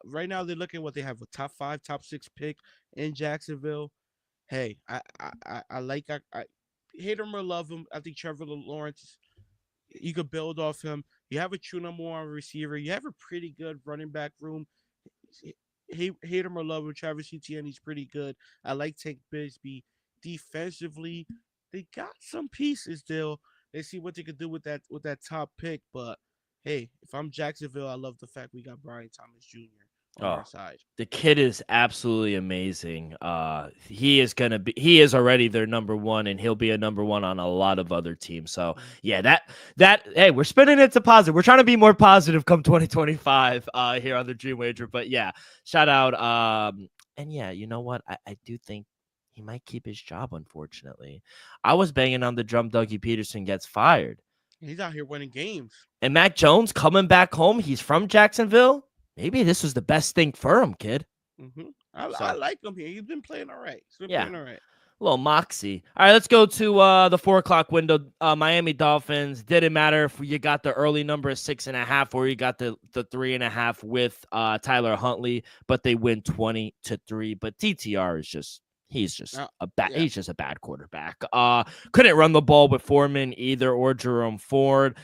Speaker 3: right now they're looking what they have a top five, top six pick in Jacksonville. Hey, I hate him or love him. I think Trevor Lawrence, you could build off him. You have a true number one receiver. You have a pretty good running back room. Hate him or love him, Travis Etienne, he's pretty good. I like Tank Bigsby. Defensively, they got some pieces still. They see what they could do with that top pick. But hey, if I'm Jacksonville, I love the fact we got Brian Thomas Jr. on our
Speaker 2: Oh,
Speaker 3: side.
Speaker 2: the kid is absolutely amazing. He is already their number one, and he'll be a number one on a lot of other teams. So yeah, that hey, we're spinning it to positive. We're trying to be more positive come 2025 here on the Dream Wager. But yeah, shout out. And yeah, you know what? I do think he might keep his job, unfortunately. I was banging on the drum Dougie Peterson gets fired.
Speaker 3: He's out here winning games.
Speaker 2: And Mac Jones coming back home. He's from Jacksonville. Maybe this was the best thing for him, kid.
Speaker 3: I
Speaker 2: So,
Speaker 3: like him here. He's been playing all right. He's been
Speaker 2: yeah,
Speaker 3: playing all right.
Speaker 2: a little moxie. All right, let's go to the 4 o'clock window. Miami Dolphins. Didn't matter if you got the early number of 6.5 or you got the 3.5 with Tyler Huntley, but they win 20-3. But TTR is just
Speaker 3: Yeah.
Speaker 2: he's just a bad quarterback. Couldn't run the ball with Foreman either or Jerome Ford.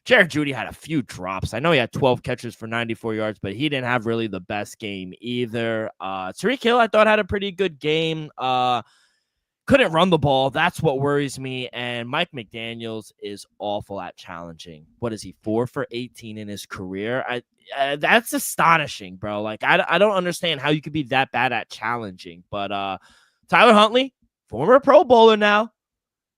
Speaker 2: Jared Judy had a few drops. I know he had 12 catches for 94 yards, but he didn't have really the best game either. Tariq Hill, I thought, had a pretty good game. Couldn't run the ball. That's what worries me. And Mike McDaniels is awful at challenging. What is he, 4 for 18 in his career? That's astonishing, bro. Like, I don't understand how you could be that bad at challenging. But Tyler Huntley, former Pro Bowler now,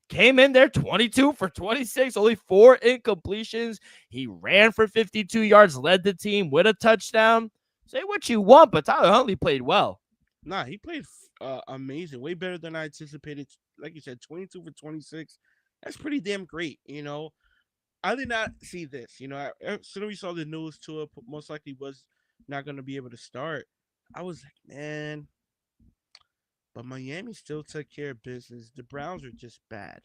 Speaker 2: came in there 22 for 26, only 4 incompletions. He ran for 52 yards, led the team with a touchdown. Say what you want, but Tyler Huntley played well.
Speaker 3: Nah, he played amazing. Way better than I anticipated. Like you said, 22 for 26. That's pretty damn great. I did not see this. As soon as we saw the news to it, most likely was not going to be able to start. I was like, man, but Miami still took care of business. The Browns are just bad.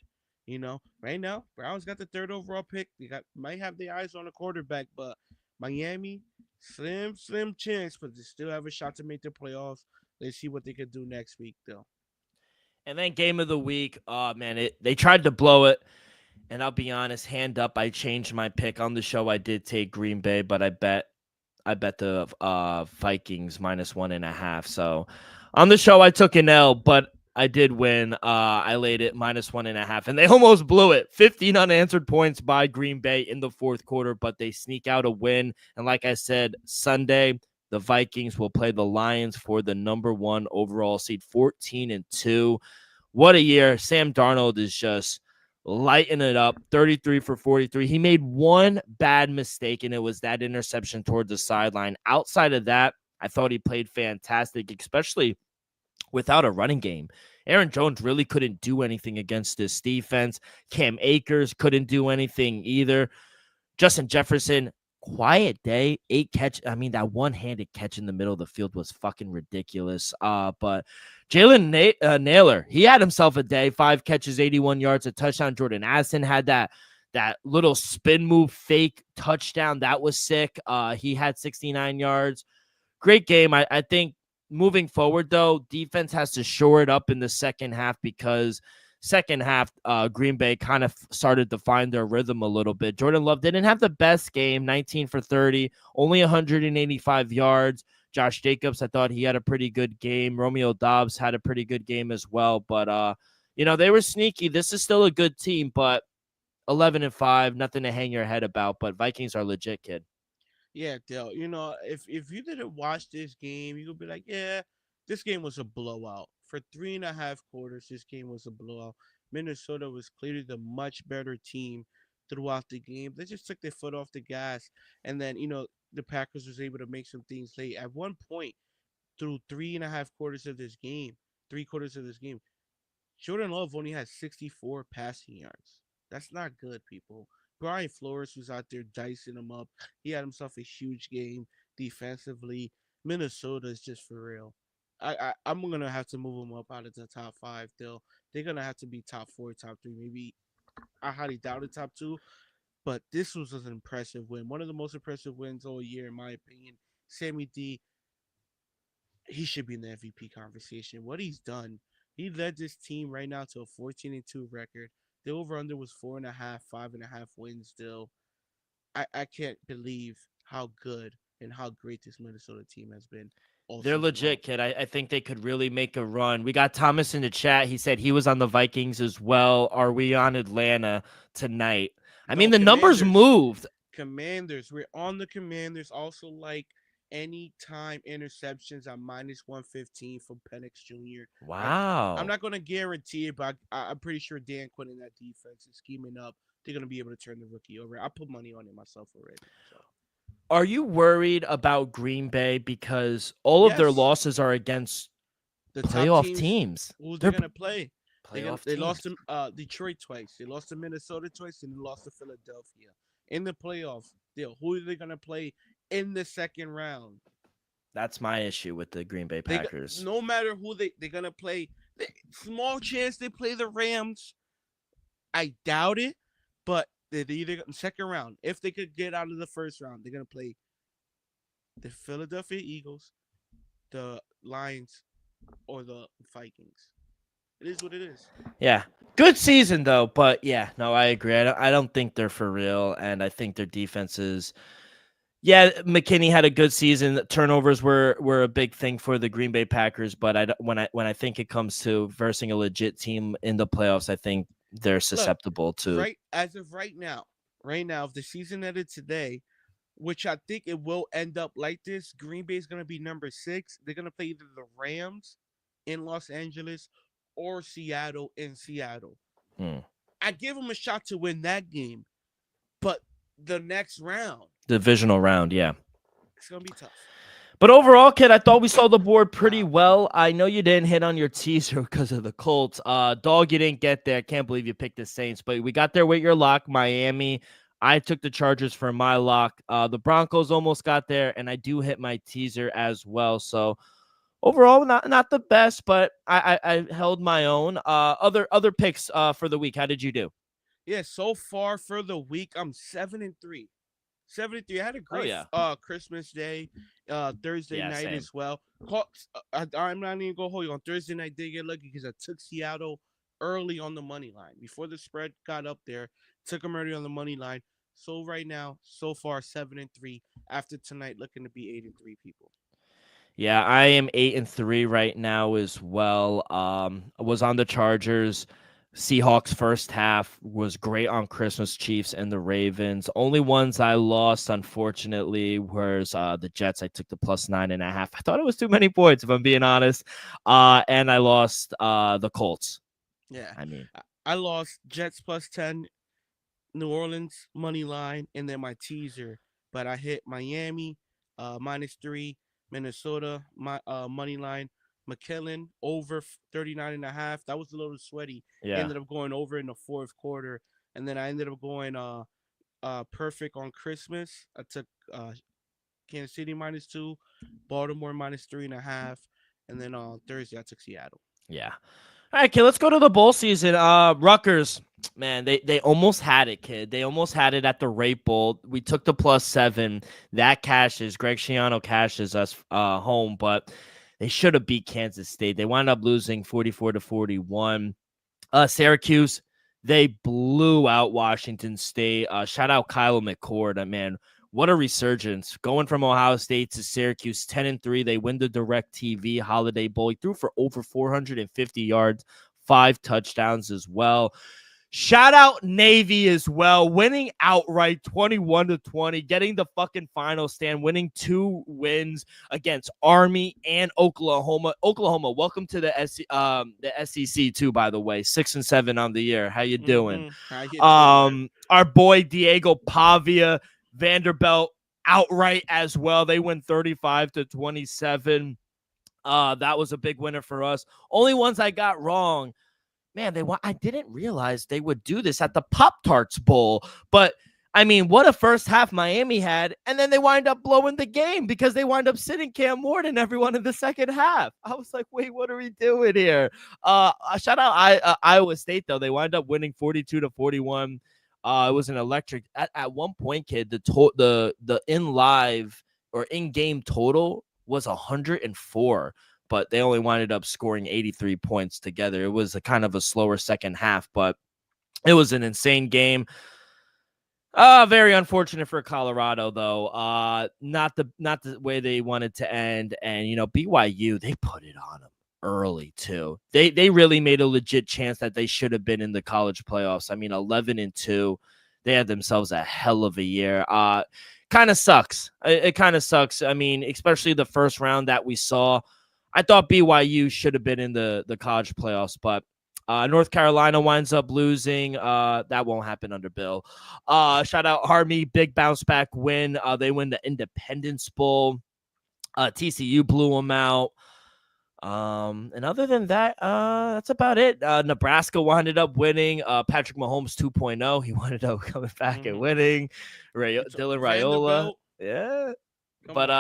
Speaker 3: Right now, Browns got the third overall pick. They might have their eyes on a quarterback, but Miami, slim chance, but they still have a shot to make the playoffs. Let's see what they could do next week, though.
Speaker 2: And then game of the week, oh man, they tried to blow it. And I'll be honest, hand up, I changed my pick on the show. I did take Green Bay, but I bet the Vikings -1.5. So on the show, I took an L, but I did win. I laid it -1.5, and they almost blew it. 15 unanswered points by Green Bay in the fourth quarter, but they sneak out a win. And like I said, Sunday, the Vikings will play the Lions for the number 1 overall seed, 14-2. What a year. Sam Darnold is just lighting it up, 33 for 43. He made one bad mistake, and it was that interception towards the sideline. Outside of that, I thought he played fantastic, especially without a running game. Aaron Jones really couldn't do anything against this defense. Cam Akers couldn't do anything either. Justin Jefferson, quiet day, 8 catch. I mean, that one-handed catch in the middle of the field was fucking ridiculous. But Jalen Naylor, he had himself a day, 5 catches, 81 yards, a touchdown. Jordan Addison had that little spin move fake touchdown. That was sick. He had 69 yards. Great game. I think moving forward, though, defense has to shore it up in the second half because second half, Green Bay kind of started to find their rhythm a little bit. Jordan Love didn't have the best game, 19 for 30, only 185 yards. Josh Jacobs, I thought he had a pretty good game. Romeo Doubs had a pretty good game as well. But, they were sneaky. This is still a good team, but 11-5, nothing to hang your head about. But Vikings are legit, kid.
Speaker 3: Yeah, Dale. If you didn't watch this game, you could be like, yeah, this game was a blowout. For 3.5 quarters, this game was a blowout. Minnesota was clearly the much better team throughout the game. They just took their foot off the gas, and then the Packers was able to make some things late. At one point, through 3.5 quarters of this game, 3 quarters of this game, Jordan Love only had 64 passing yards. That's not good, people. Brian Flores was out there dicing him up. He had himself a huge game defensively. Minnesota is just for real. I'm gonna have to move them up out of the top 5. They're gonna have to be top 4, top 3. Maybe I highly doubt it top 2. But this was an impressive win. One of the most impressive wins all year, in my opinion. Sammy D, he should be in the MVP conversation. What he's done, he led this team right now to a 14-2 record. The over under was 4.5, 5.5 wins. Still, I can't believe how good and how great this Minnesota team has been all
Speaker 2: They're
Speaker 3: season long.
Speaker 2: legit, kid. I think they could really make a run. We got Thomas in the chat. He said he was on the Vikings as well. Are we on Atlanta tonight? I mean,
Speaker 3: No,
Speaker 2: the numbers
Speaker 3: Commanders.
Speaker 2: moved.
Speaker 3: Commanders. We're on the Commanders. Also, like anytime interceptions at -115 from Penix Jr. I'm
Speaker 2: Wow.
Speaker 3: not going to guarantee it, but I'm pretty sure Dan Quinn in that defense is scheming up. They're going to be able to turn the rookie over. I put money on it myself already. So.
Speaker 2: Are you worried about Green Bay because all of their
Speaker 3: Yes,
Speaker 2: losses are against
Speaker 3: the top
Speaker 2: playoff
Speaker 3: teams.
Speaker 2: teams?
Speaker 3: Who they're
Speaker 2: They're
Speaker 3: going to play?
Speaker 2: playoff
Speaker 3: They
Speaker 2: teams.
Speaker 3: lost to Detroit twice. They lost to Minnesota twice, and they lost to Philadelphia in the playoffs. Who are they going to play in the second round?
Speaker 2: That's my issue with the Green Bay Packers.
Speaker 3: No matter who they're gonna play, small chance they play the Rams. I doubt it, but they're either in the second round. If they could get out of the first round, they're gonna play the Philadelphia Eagles, the Lions, or the Vikings. It is what it is.
Speaker 2: Yeah. Good season, though. But, yeah, no, I agree. I don't think they're for real, and I think their defense is – yeah, McKinney had a good season. Turnovers were a big thing for the Green Bay Packers, but when I think it comes to versing a legit team in the playoffs, I think they're susceptible to
Speaker 3: right as of right now, if the season ended today, which I think it will end up like this, Green Bay is going to be number 6. They're going to play either the Rams in Los Angeles or Seattle in Seattle. I give them a shot to win that game, but the next round,
Speaker 2: divisional round, yeah.
Speaker 3: it's going to be tough.
Speaker 2: But overall, kid, I thought we saw the board pretty well. I know you didn't hit on your teaser because of the Colts. Dog, you didn't get there. Can't believe you picked the Saints, but we got there with your lock, Miami. I took the Chargers for my lock. The Broncos almost got there, and I do hit my teaser as well. So overall, not the best, but I held my own. Other picks for the week. How did you do?
Speaker 3: Yeah, so far for the week, I'm 7-3. 7-3. I had a great Christmas Day, Thursday night
Speaker 2: same.
Speaker 3: as well. I'm not even gonna hold you on Thursday night. Did get lucky because I took Seattle early on the money line before the spread got up there. Took them early on the money line. So right now, so far 7-3. After tonight, looking to be 8-3 people.
Speaker 2: Yeah, I am 8-3 right now as well. I was on the Chargers. Seahawks first half was great on Christmas, Chiefs and the Ravens. Only ones I lost, unfortunately, was the Jets. I took the +9.5. I thought it was too many points, if I'm being honest. And I lost the Colts.
Speaker 3: Yeah,
Speaker 2: I mean,
Speaker 3: I lost Jets +10, New Orleans money line, and then my teaser. But I hit Miami -3, Minnesota money line. McKellen over 39.5. That was a little sweaty.
Speaker 2: yeah.
Speaker 3: Ended up going over in the fourth quarter, and then I ended up going perfect on Christmas. I took Kansas City -2, Baltimore -3.5, and then on Thursday I took Seattle.
Speaker 2: Yeah. All right, kid, let's go to the bowl season. Rutgers, man, they almost had it, kid. They almost had it at the Rape Bowl. We took the +7. That cashes. Greg Schiano cashes us home, but they should have beat Kansas State. They wound up losing 44-41. Syracuse, they blew out Washington State. Shout out Kyle McCord. Man, what a resurgence. Going from Ohio State to Syracuse, 10-3. They win the DirecTV Holiday Bowl. He threw for over 450 yards, 5 touchdowns as well. Shout out Navy as well, winning outright 21-20, getting the fucking final stand, winning 2 wins against Army and Oklahoma. Oklahoma, welcome to the SEC too, by the way. 6-7 on the year. How you doing?
Speaker 3: How you doing?
Speaker 2: Our boy Diego Pavia, Vanderbilt outright as well. They win 35-27. That was a big winner for us. Only ones I got wrong. Man, I didn't realize they would do this at the Pop-Tarts Bowl, but I mean, what a first half Miami had, and then they wind up blowing the game because they wind up sitting Cam Ward and everyone in the second half. I was like, wait, what are we doing here? Shout out Iowa State though. They wind up winning 42-41. It was an electric at one point, kid. The in live or in game total was 104, but they only winded up scoring 83 points together. It was a kind of a slower second half, but it was an insane game. Very unfortunate for Colorado, though. Not the way they wanted to end. And BYU, they put it on them early too. They really made a legit chance that they should have been in the college playoffs. I mean, 11-2. They had themselves a hell of a year. Kind of sucks. It kind of sucks. I mean, especially the first round that we saw. I thought BYU should have been in the college playoffs, but North Carolina winds up losing. That won't happen under Bill. Shout out Army, big bounce back win. They win the Independence Bowl. TCU blew them out. And other than that, that's about it. Nebraska winded up winning. Patrick Mahomes 2.0. He winded up coming back and winning. Dylan Raiola. Yeah. But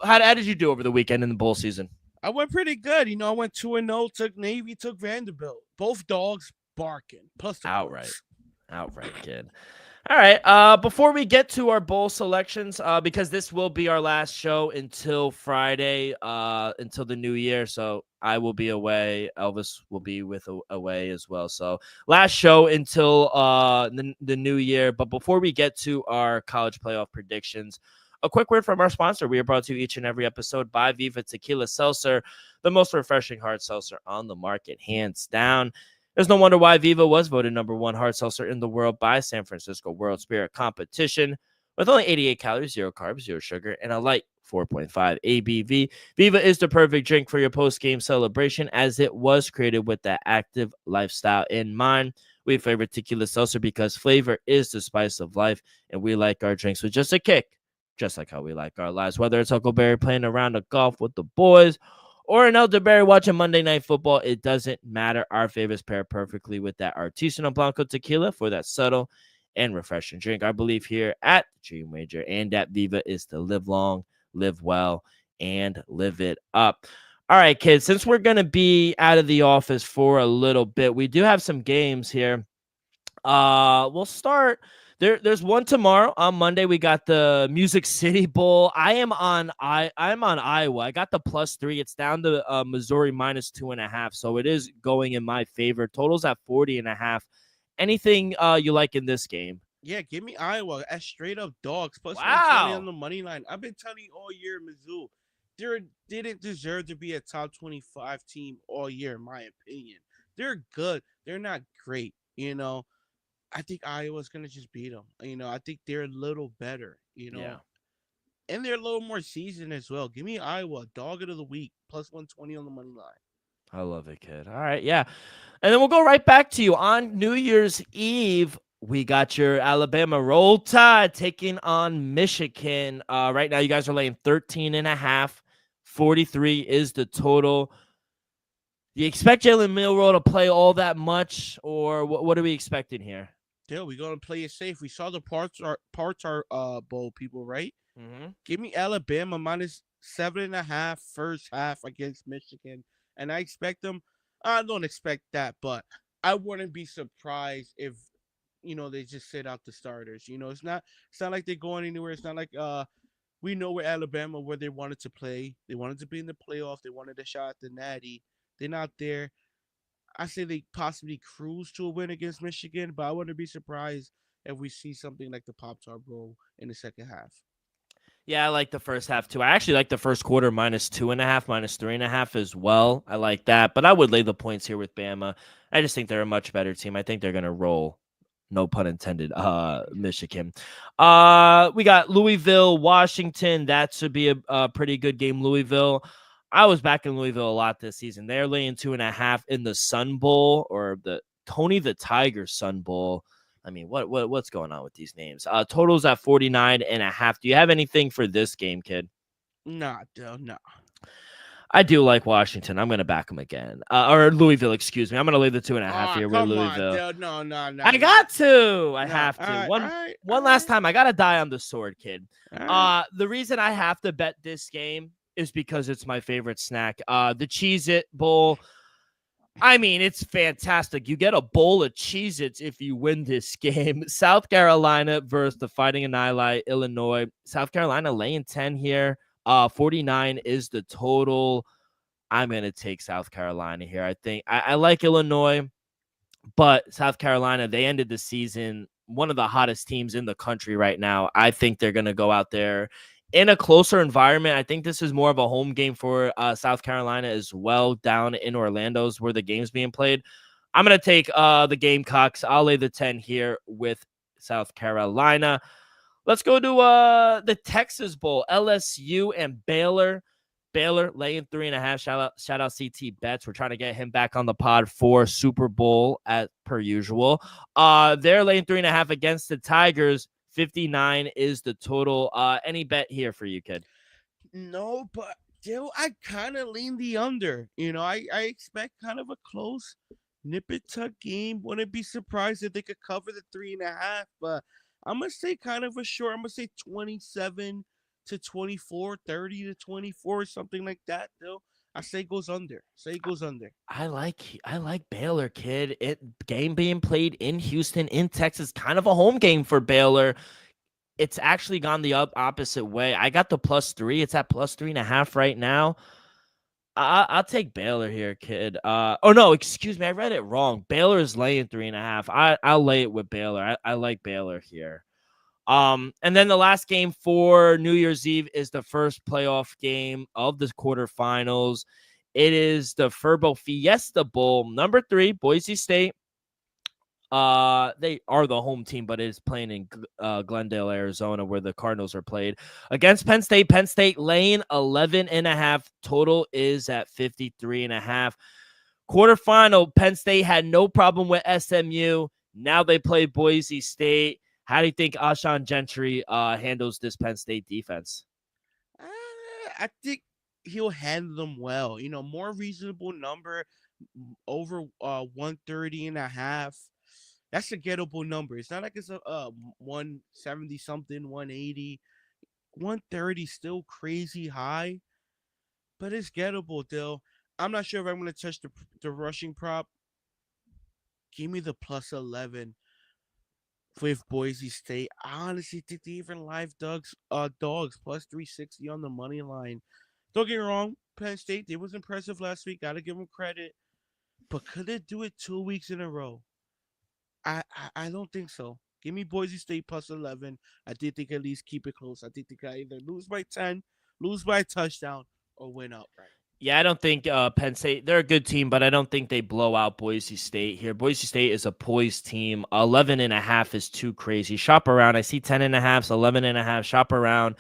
Speaker 2: how did you do over the weekend in the bowl season?
Speaker 3: I went pretty good. I went 2-0, took Navy, took Vanderbilt. Both dogs barking. Plus the
Speaker 2: outright, kid. All right. Before we get to our bowl selections, because this will be our last show until Friday, until the new year. So I will be away. Elvis will be away as well. So last show until the new year. But before we get to our college playoff predictions, a quick word from our sponsor. We are brought to you each and every episode by Viva Tequila Seltzer, the most refreshing hard seltzer on the market, hands down. There's no wonder why Viva was voted #1 hard seltzer in the world by San Francisco World Spirit Competition. With only 88 calories, 0 carbs, 0 sugar, and a light 4.5 ABV, Viva is the perfect drink for your post-game celebration as it was created with that active lifestyle in mind. We favor tequila seltzer because flavor is the spice of life, and we like our drinks with just a kick. Just like how we like our lives, whether it's Huckleberry playing a round of golf with the boys or an elderberry watching Monday Night Football, it doesn't matter. Our favorites pair perfectly with that Artisanal Blanco tequila for that subtle and refreshing drink. Our belief here at Dream Wager and at Viva is to live long, live well, and live it up. All right, kids, since we're going to be out of the office for a little bit, we do have some games here. We'll start. There's one tomorrow on Monday. We got the Music City Bowl. I'm on Iowa. I got the +3. It's down to Missouri -2.5. So it is going in my favor. Total's at 40.5. Anything you like in this game?
Speaker 3: Yeah, give me Iowa as straight up dogs. Plus
Speaker 2: wow.
Speaker 3: 120 on the money line. I've been telling you all year, Mizzou, they didn't deserve to be a top 25 team all year, in my opinion. They're good. They're not great, I think Iowa's going to just beat them. I think they're a little better,
Speaker 2: Yeah.
Speaker 3: And they're a little more seasoned as well. Give me Iowa, dog of the week, plus 120 on the money line.
Speaker 2: I love it, kid. All right, yeah. And then we'll go right back to you on New Year's Eve. We got your Alabama Roll Tide taking on Michigan. Right now, you guys are laying 13.5. 43 is the total. Do you expect Jalen Milroe to play all that much, or what are we expecting here?
Speaker 3: Yeah, we're going to play it safe. We saw the parts are bowl people, right?
Speaker 2: Mm-hmm.
Speaker 3: Give me Alabama -7.5 first half against Michigan. And I expect them. I don't expect that, but I wouldn't be surprised if, they just sit out the starters. It's not like they're going anywhere. It's not like we know where Alabama, where they wanted to play. They wanted to be in the playoff. They wanted a shot at the Natty. They're not there. I say they possibly cruise to a win against Michigan, but I wouldn't be surprised if we see something like the Pop-Tart Bowl in the second half.
Speaker 2: Yeah, I like the first half too. I actually like the first quarter -2.5, -3.5 as well. I like that, but I would lay the points here with Bama. I just think they're a much better team. I think they're going to roll. No pun intended. Michigan. We got Louisville, Washington. That should be a pretty good game. Louisville. I was back in Louisville a lot this season. They're laying 2.5 in the Sun Bowl or the Tony the Tiger Sun Bowl. I mean, what's going on with these names? Totals at 49.5. Do you have anything for this game, kid?
Speaker 3: Nah, dude, no.
Speaker 2: I do like Washington. I'm going to back them again. Or Louisville, excuse me. I'm going to lay the 2.5
Speaker 3: Oh,
Speaker 2: here with
Speaker 3: come on,
Speaker 2: Louisville.
Speaker 3: dude. No, no, no,
Speaker 2: I
Speaker 3: no.
Speaker 2: got to. I
Speaker 3: No.
Speaker 2: have
Speaker 3: All
Speaker 2: to.
Speaker 3: right, all
Speaker 2: One
Speaker 3: right,
Speaker 2: one
Speaker 3: all
Speaker 2: last
Speaker 3: right,
Speaker 2: time. I got to die on the sword, kid.
Speaker 3: all right.
Speaker 2: The reason I have to bet this game is because it's my favorite snack. The Cheez-It Bowl. I mean, it's fantastic. You get a bowl of Cheez-Its if you win this game. South Carolina versus the Fighting Illini, Illinois. South Carolina laying 10 here. 49 is the total. I'm going to take South Carolina here. I think I like Illinois, but South Carolina, they ended the season one of the hottest teams in the country right now. I think they're going to go out there in a closer environment. I think this is more of a home game for South Carolina as well, down in Orlando's where the game's being played. I'm going to take the Gamecocks. I'll lay the 10 here with South Carolina. Let's go to the Texas Bowl, LSU and Baylor. Baylor laying 3.5. Shout out CT Bets. We're trying to get him back on the pod for Super Bowl as per usual. They're laying 3.5 against the Tigers. 59 is the total. Any bet here for you, kid?
Speaker 3: No, but still, I kind of lean the under. I expect kind of a close nip it tuck game. Wouldn't be surprised if they could cover the 3.5, but I'm gonna say kind of a short. I'm gonna say 27 to 24, 30 to 24, something like that. Though I say it goes under. Say it goes under.
Speaker 2: I like Baylor, kid. Game being played in Houston, in Texas, kind of a home game for Baylor. It's actually gone the opposite way. I got the +3. It's at +3.5 right now. I'll take Baylor here, kid. Oh no, excuse me, I read it wrong. Baylor is laying 3.5. I'll lay it with Baylor. I like Baylor here. And then the last game for New Year's Eve is the first playoff game of the quarterfinals. It is the Furbo Fiesta Bowl, number 3, Boise State. They are the home team, but it is playing in Glendale, Arizona, where the Cardinals are played against Penn State. Penn State laying 11.5. Total is at 53.5. Quarterfinal, Penn State had no problem with SMU. Now they play Boise State. How do you think Ashawn Gentry handles this Penn State defense?
Speaker 3: I think he'll handle them well. More reasonable number, over 130.5. That's a gettable number. It's not like it's a 170 something, 180. 130 still crazy high, but it's gettable, Dill. I'm not sure if I'm going to touch the rushing prop. Give me the +11 with Boise State. I honestly think they even live dogs +360 on the money line. Don't get me wrong, Penn State, they was impressive last week. Got to give them credit. But could they do it 2 weeks in a row? I don't think so. Give me Boise State +11. I think they can at least keep it close. I think they can either lose by 10, lose by a touchdown, or win outright.
Speaker 2: Yeah, I don't think Penn State, they're a good team, but I don't think they blow out Boise State here. Boise State is a poised team. 11.5 is too crazy. Shop around. I see 10.5, 11.5. Shop around.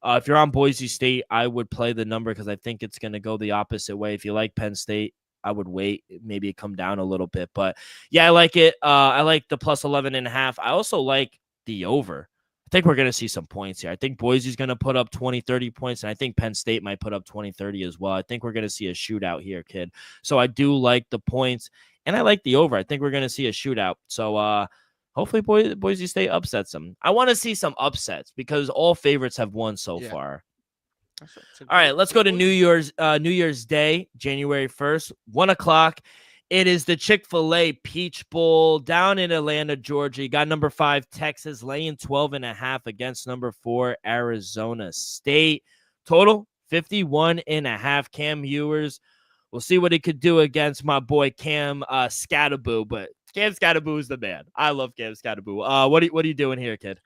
Speaker 2: If you're on Boise State, I would play the number because I think it's going to go the opposite way. If you like Penn State, I would wait. Maybe it come down a little bit. But yeah, I like it. I like the +11.5. I also like the over. I think we're going to see some points here. I think Boise's going to put up 20, 30 points, and I think Penn State might put up 20, 30 as well. I think we're going to see a shootout here, kid. So I do like the points, and I like the over. I think we're going to see a shootout. So hopefully Boise State upsets them. I want to see some upsets because all favorites have won so far. All right, let's go to New Year's Day, January 1st, 1:00. It is the Chick-fil-A Peach Bowl down in Atlanta, Georgia. You got number 5, Texas, laying 12.5 against number 4, Arizona State. Total 51.5. Cam Ewers. We'll see what he could do against my boy Cam Scattaboo, but Cam Scattaboo is the man. I love Cam Scattaboo. What are you doing here, kid?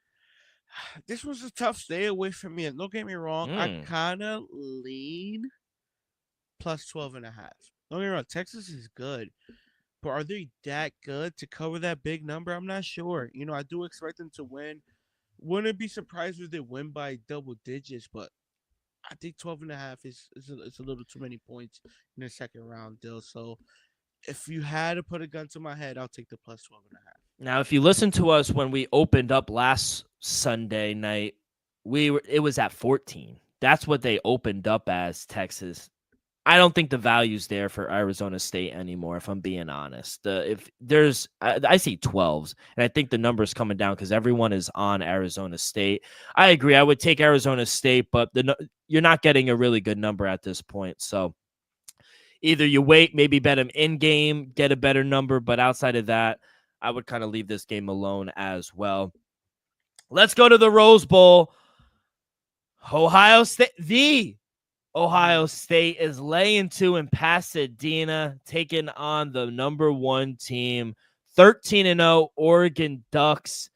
Speaker 3: This was a tough stay away from me. And don't get me wrong, I kind of lean +12.5. Don't get me wrong, Texas is good. But are they that good to cover that big number? I'm not sure. I do expect them to win. Wouldn't be surprised if they win by double digits, but I think 12.5 is a little too many points in the second round, Dill. So if you had to put a gun to my head, I'll take the +12.5.
Speaker 2: Now, if you listen to us when we opened up last Sunday night, it was at 14. That's what they opened up as, Texas. I don't think the value's there for Arizona State anymore, if I'm being honest. If there's, I see 12s, and I think the number's coming down because everyone is on Arizona State. I agree. I would take Arizona State, but you're not getting a really good number at this point. So either you wait, maybe bet them in game, get a better number, but outside of that, I would kind of leave this game alone as well. Let's go to the Rose Bowl. Ohio State is laying 2 in Pasadena, taking on the number 1 team, 13-0 Oregon Ducks.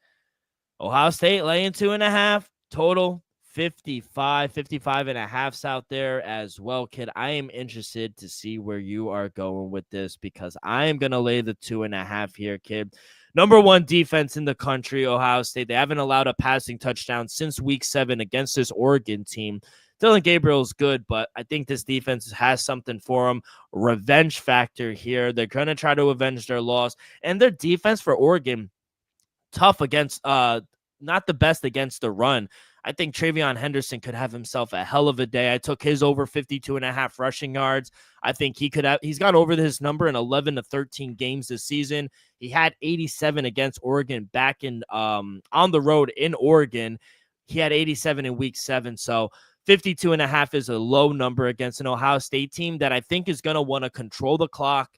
Speaker 2: Ohio State laying 2.5, total 55 and a half's out there as well, kid. I am interested to see where you are going with this because I am going to lay the 2.5 here, kid. Number 1 defense in the country, Ohio State. They haven't allowed a passing touchdown since week 7 against this Oregon team. Dylan Gabriel's good, but I think this defense has something for them. Revenge factor here. They're going to try to avenge their loss. And their defense for Oregon, tough against, not the best against the run. I think Travion Henderson could have himself a hell of a day. I took his over 52.5 rushing yards. I think he's gone over his number in 11 to 13 games this season. He had 87 against Oregon back in, on the road in Oregon. He had 87 in week 7. So 52.5 is a low number against an Ohio State team that I think is going to want to control the clock,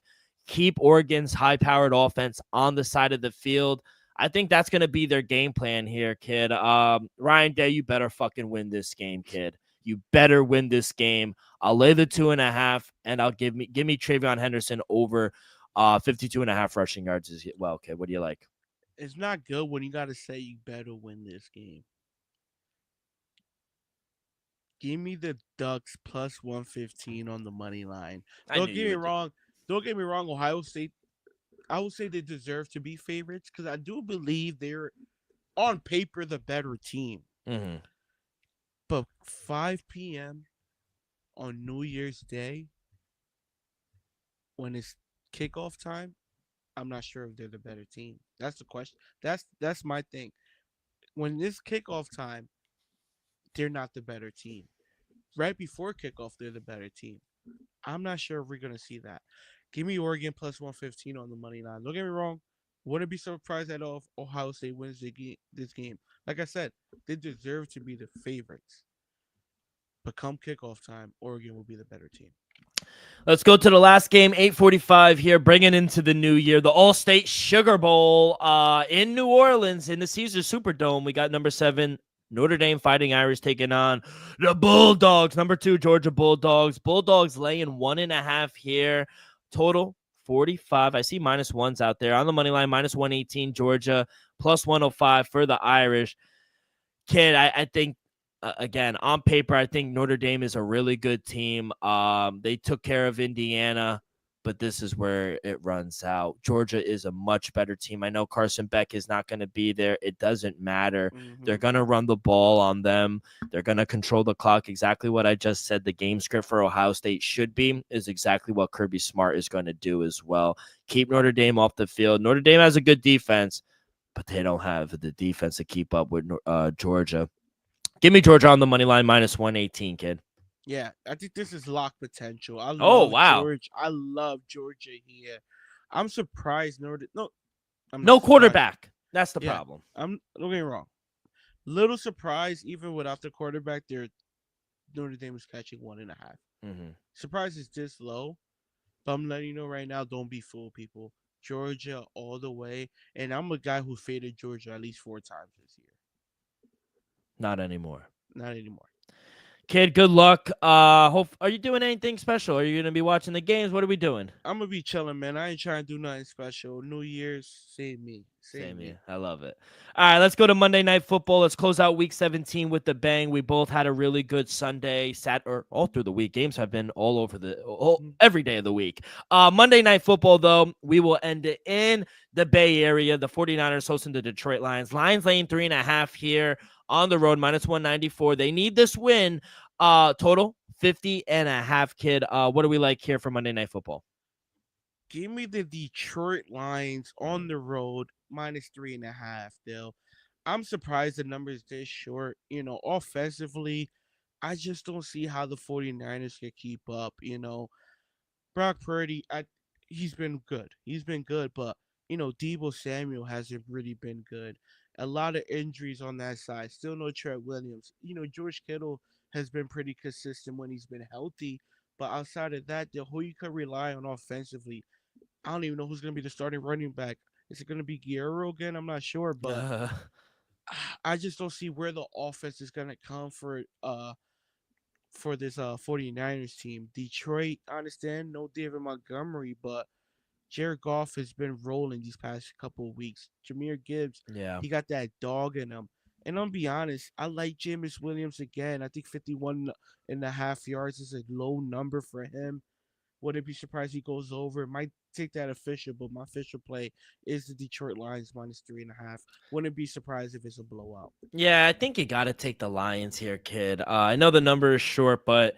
Speaker 2: keep Oregon's high-powered offense on the side of the field. I think that's going to be their game plan here, kid. Ryan Day, you better fucking win this game, kid. You better win this game. I'll lay the 2.5, and I'll give me Travion Henderson over 52.5 rushing yards as well, kid. What do you like?
Speaker 3: It's not good when you got to say you better win this game. Give me the Ducks plus 115 on the money line. Don't get me wrong. Don't get me wrong. Ohio State, I would say they deserve to be favorites because I do believe they're on paper the better team.
Speaker 2: Mm-hmm.
Speaker 3: But 5 p.m. on New Year's Day, when it's kickoff time, I'm not sure if they're the better team. That's the question. That's my thing. When it's kickoff time, they're not the better team. Right before kickoff, they're the better team. I'm not sure if we're gonna see that. Give me Oregon plus 115 on the money line. Don't get me wrong. Wouldn't be surprised at all if Ohio State wins this game. Like I said, they deserve to be the favorites. But come kickoff time, Oregon will be the better team.
Speaker 2: Let's go to the last game, 8:45 here, bringing into the new year, the All-State Sugar Bowl in New Orleans in the Caesars Superdome. We got number 7, Notre Dame Fighting Irish taking on the Bulldogs, number 2, Georgia Bulldogs. Bulldogs laying 1.5 here, total 45. I see -1s out there on the money line, -118 Georgia, plus 105 for the Irish. Kid, I think. Again, on paper, I think Notre Dame is a really good team. They took care of Indiana, but this is where it runs out. Georgia is a much better team. I know Carson Beck is not going to be there. It doesn't matter.
Speaker 3: Mm-hmm.
Speaker 2: They're going to run the ball on them. They're going to control the clock. Exactly what I just said the game script for Ohio State should be is exactly what Kirby Smart is going to do as well. Keep Notre Dame off the field. Notre Dame has a good defense, but they don't have the defense to keep up with Georgia. Give me Georgia on the money line, -118, kid.
Speaker 3: Yeah, I think this is lock potential.
Speaker 2: Wow.
Speaker 3: I love Georgia here. I'm surprised
Speaker 2: No quarterback. That's the problem.
Speaker 3: Don't get me wrong. Little surprised, even without the quarterback, Notre Dame is catching 1.5.
Speaker 2: Mm-hmm.
Speaker 3: Surprise is this low, but I'm letting you know right now, don't be fooled, people. Georgia all the way, and I'm a guy who faded Georgia at least 4 times this year.
Speaker 2: Not anymore.
Speaker 3: Not anymore.
Speaker 2: Kid, good luck. Are you doing anything special? Are you gonna be watching the games? What are we doing?
Speaker 3: I'm gonna be chilling, man. I ain't trying to do nothing special. New Year's, same me.
Speaker 2: Same me. I love it. All right, let's go to Monday Night Football. Let's close out Week 17 with the bang. We both had a really good Sunday, or all through the week. Games have been all over every day of the week. Monday Night Football, though, we will end it in the Bay Area. The 49ers hosting the Detroit Lions. Lions laying 3.5 here on the road, -194. They need this win. Total 50.5, kid. What do we like here for Monday Night Football?
Speaker 3: Give me the Detroit Lions on the road, -3.5, Dill. I'm surprised the number is this short. Offensively, I just don't see how the 49ers can keep up. Brock Purdy, he's been good. He's been good, but Debo Samuel hasn't really been good. A lot of injuries on that side. Still no Trent Williams. George Kittle has been pretty consistent when he's been healthy, but outside of that, who you could rely on offensively, I don't even know who's going to be the starting running back. Is it going to be Guerrero again? I'm not sure, but
Speaker 2: Uh,
Speaker 3: I just don't see where the offense is going to come for this 49ers team. Detroit, I understand, no David Montgomery, but Jared Goff has been rolling these past couple of weeks. Jameer Gibbs,
Speaker 2: yeah.
Speaker 3: he got that dog in him. And I'll be honest, I like Jameis Williams again. I think 51.5 yards is a low number for him. Wouldn't be surprised if he goes over. Might take that official, but my official play is the Detroit Lions -3.5. Wouldn't be surprised if it's a blowout.
Speaker 2: Yeah, I think you got to take the Lions here, kid. I know the number is short, but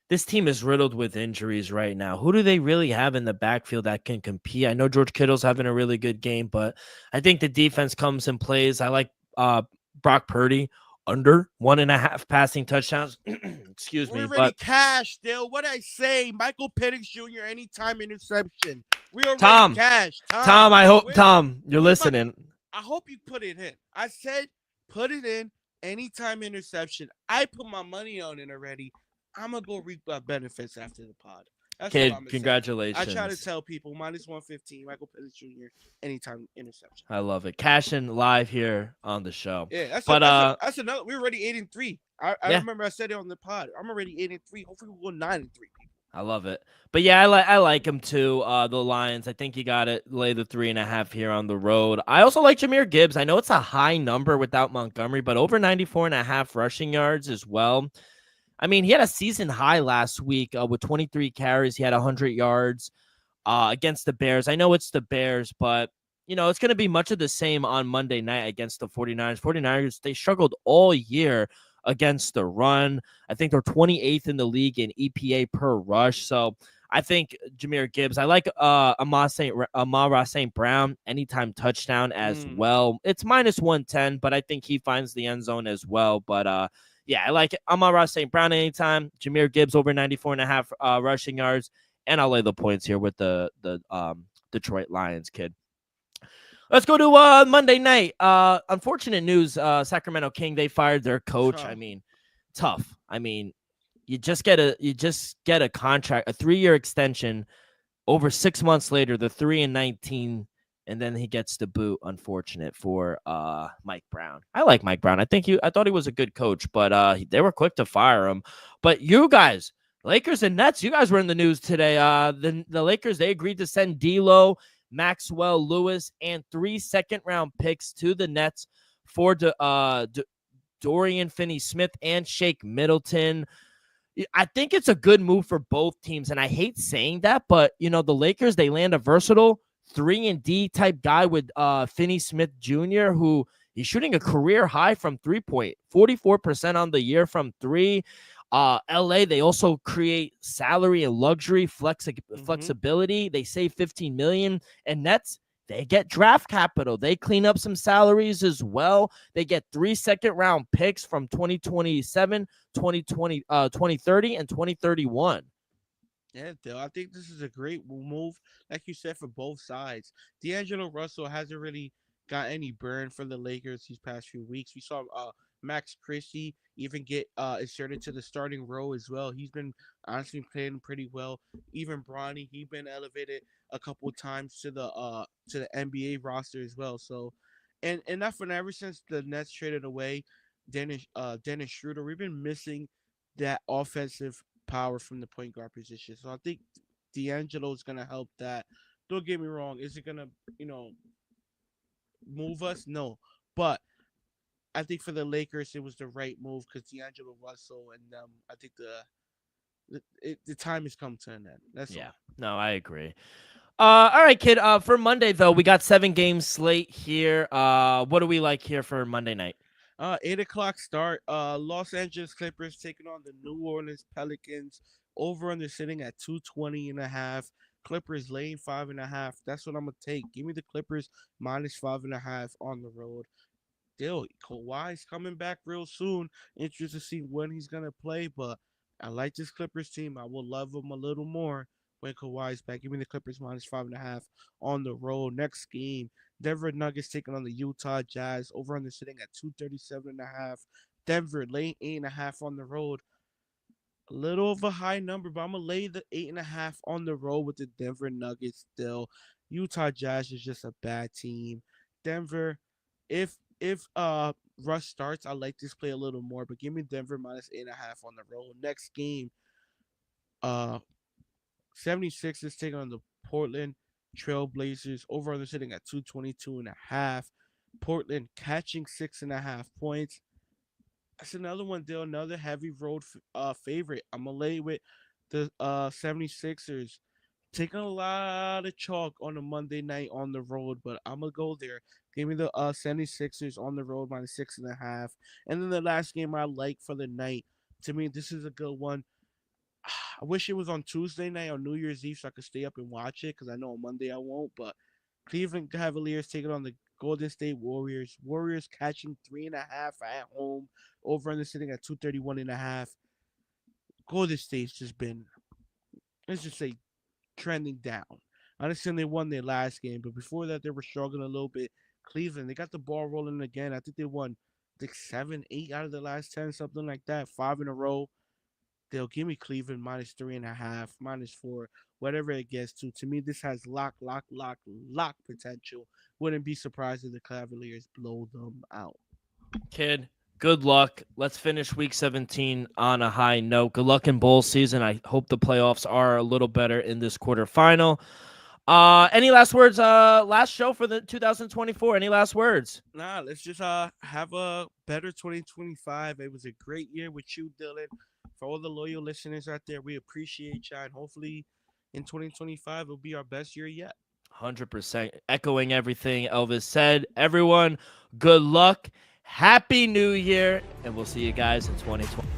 Speaker 2: this team is riddled with injuries right now. Who do they really have in the backfield that can compete? I know George Kittle's having a really good game, but I think the defense comes and plays. I like Brock Purdy under 1.5 passing touchdowns. Excuse
Speaker 3: We
Speaker 2: me,
Speaker 3: already
Speaker 2: but
Speaker 3: cashed, still. What I say? Michael Penix Jr. anytime interception. We already
Speaker 2: Tom,
Speaker 3: cashed.
Speaker 2: Tom, I hope Tom, you're listening.
Speaker 3: I hope you put it in. I said put it in anytime interception. I put my money on it already. I'm gonna go reap benefits after the pod. That's
Speaker 2: Kid,
Speaker 3: what I'm
Speaker 2: congratulations.
Speaker 3: I try to tell people -115. Michael Penix Jr. anytime interception.
Speaker 2: I love it. Cashing live here on the show.
Speaker 3: Yeah, that's another. We're already 8-3. I
Speaker 2: Yeah.
Speaker 3: remember I said it on the pod. I'm already 8-3. Hopefully we'll go 9-3.
Speaker 2: I love it. But yeah, I like him too. The Lions. I think you got to lay the 3.5 here on the road. I also like Jameer Gibbs. I know it's a high number without Montgomery, but over 94.5 rushing yards as well. I mean, he had a season high last week with 23 carries. He had 100 yards against the Bears. I know it's the Bears, but it's going to be much of the same on Monday night against the 49ers. 49ers, they struggled all year against the run. I think they're 28th in the league in EPA per rush. So I think Jameer Gibbs. I like Amon-Ra St. Brown anytime touchdown as well. It's -110, but I think he finds the end zone as well. But yeah, I like Amon-Ra St. Brown anytime. Jameer Gibbs over 94.5 rushing yards, and I'll lay the points here with the Detroit Lions, kid. Let's go to Monday night. Unfortunate news. Sacramento King, they fired their coach.
Speaker 3: Tough.
Speaker 2: I mean, tough. I mean, you just get a contract, a 3-year extension. Over 6 months later, the 3-19, and then he gets the boot. Unfortunate for Mike Brown. I like Mike Brown. I thought he was a good coach, but they were quick to fire him. But you guys, Lakers and Nets, you guys were in the news today. The Lakers, they agreed to send D'Lo, Maxwell Lewis, and 3 second-round picks to the Nets for Dorian Finney-Smith and Shake Middleton. I think it's a good move for both teams, and I hate saying that, but the Lakers, they land a versatile 3-and-D type guy with Finney-Smith Jr., who he's shooting a career high from 3-point, 44% on the year from 3. LA, they also create salary and luxury flexibility. They save $15 million, and Nets, they get draft capital. They clean up some salaries as well. They get 3 second-round picks from 2027, 2030, and 2031.
Speaker 3: Yeah, Dale, I think this is a great move, like you said, for both sides. D'Angelo Russell hasn't really got any burn for the Lakers these past few weeks. We saw Max Christie even get inserted to the starting role as well. He's been honestly playing pretty well. Even Bronny, he's been elevated a couple times to the NBA roster as well. So, and not for ever since the Nets traded away Dennis Schroeder, we've been missing that offensive power from the point guard position. So I think D'Angelo is gonna help that. Don't get me wrong. Is it gonna move us? No, but I think for the Lakers, it was the right move because D'Angelo Russell and I think the time has come to an end. That's all.
Speaker 2: No, I agree. All right, kid. For Monday though, we got 7-game slate here. What do we like here for Monday night?
Speaker 3: 8 o'clock start. Los Angeles Clippers taking on the New Orleans Pelicans. Over under sitting at 220.5. Clippers laying 5.5. That's what I'm gonna take. Give me the Clippers -5.5 on the road. still, Kawhi's coming back real soon. Interested to see when he's gonna play, but I like this Clippers team. I will love them a little more when Kawhi's back. Give me the Clippers -5.5 on the road. Next game, Denver Nuggets taking on the Utah Jazz. Over under sitting at 237.5. Denver lay 8.5 on the road. A little of a high number, but I'm gonna lay the 8.5 on the road with the Denver Nuggets still. Utah Jazz is just a bad team. Denver, if Russ starts, I like this play a little more, but give me Denver -8.5 on the road. Next game, uh 76ers taking on the Portland Trailblazers. Over on the sitting at 222.5. Portland catching 6.5 points. That's another one, Dale. Another heavy road favorite. I'm going to lay with the 76ers. Taking a lot of chalk on a Monday night on the road, but I'm going to go there. Give me the 76ers on the road -6.5. And then the last game I like for the night. To me, this is a good one. I wish it was on Tuesday night or New Year's Eve so I could stay up and watch it because I know on Monday I won't. But Cleveland Cavaliers taking on the Golden State Warriors. Warriors catching 3.5 at home. Over under sitting at 231.5. Golden State's just been, let's just say, trending down. I understand they won their last game, but before that they were struggling a little bit. Cleveland, they got the ball rolling again. I think they won like 7, 8 out of the last 10, something like that. 5 in a row. They'll give me Cleveland -3.5, -4, whatever it gets to. To me, this has lock potential. Wouldn't be surprised if the Cavaliers blow them out.
Speaker 2: Kid, good luck. Let's finish week 17 on a high note. Good luck in bowl season. I hope the playoffs are a little better in this quarterfinal. Any last words? Last show for the 2024. Any last words?
Speaker 3: Nah, let's just have a better 2025. It was a great year with you, Dylan. For all the loyal listeners out there, we appreciate you, and hopefully in 2025 it'll be our best year yet.
Speaker 2: 100%. Echoing everything Elvis said. Everyone, good luck. Happy New Year, and we'll see you guys in 2020.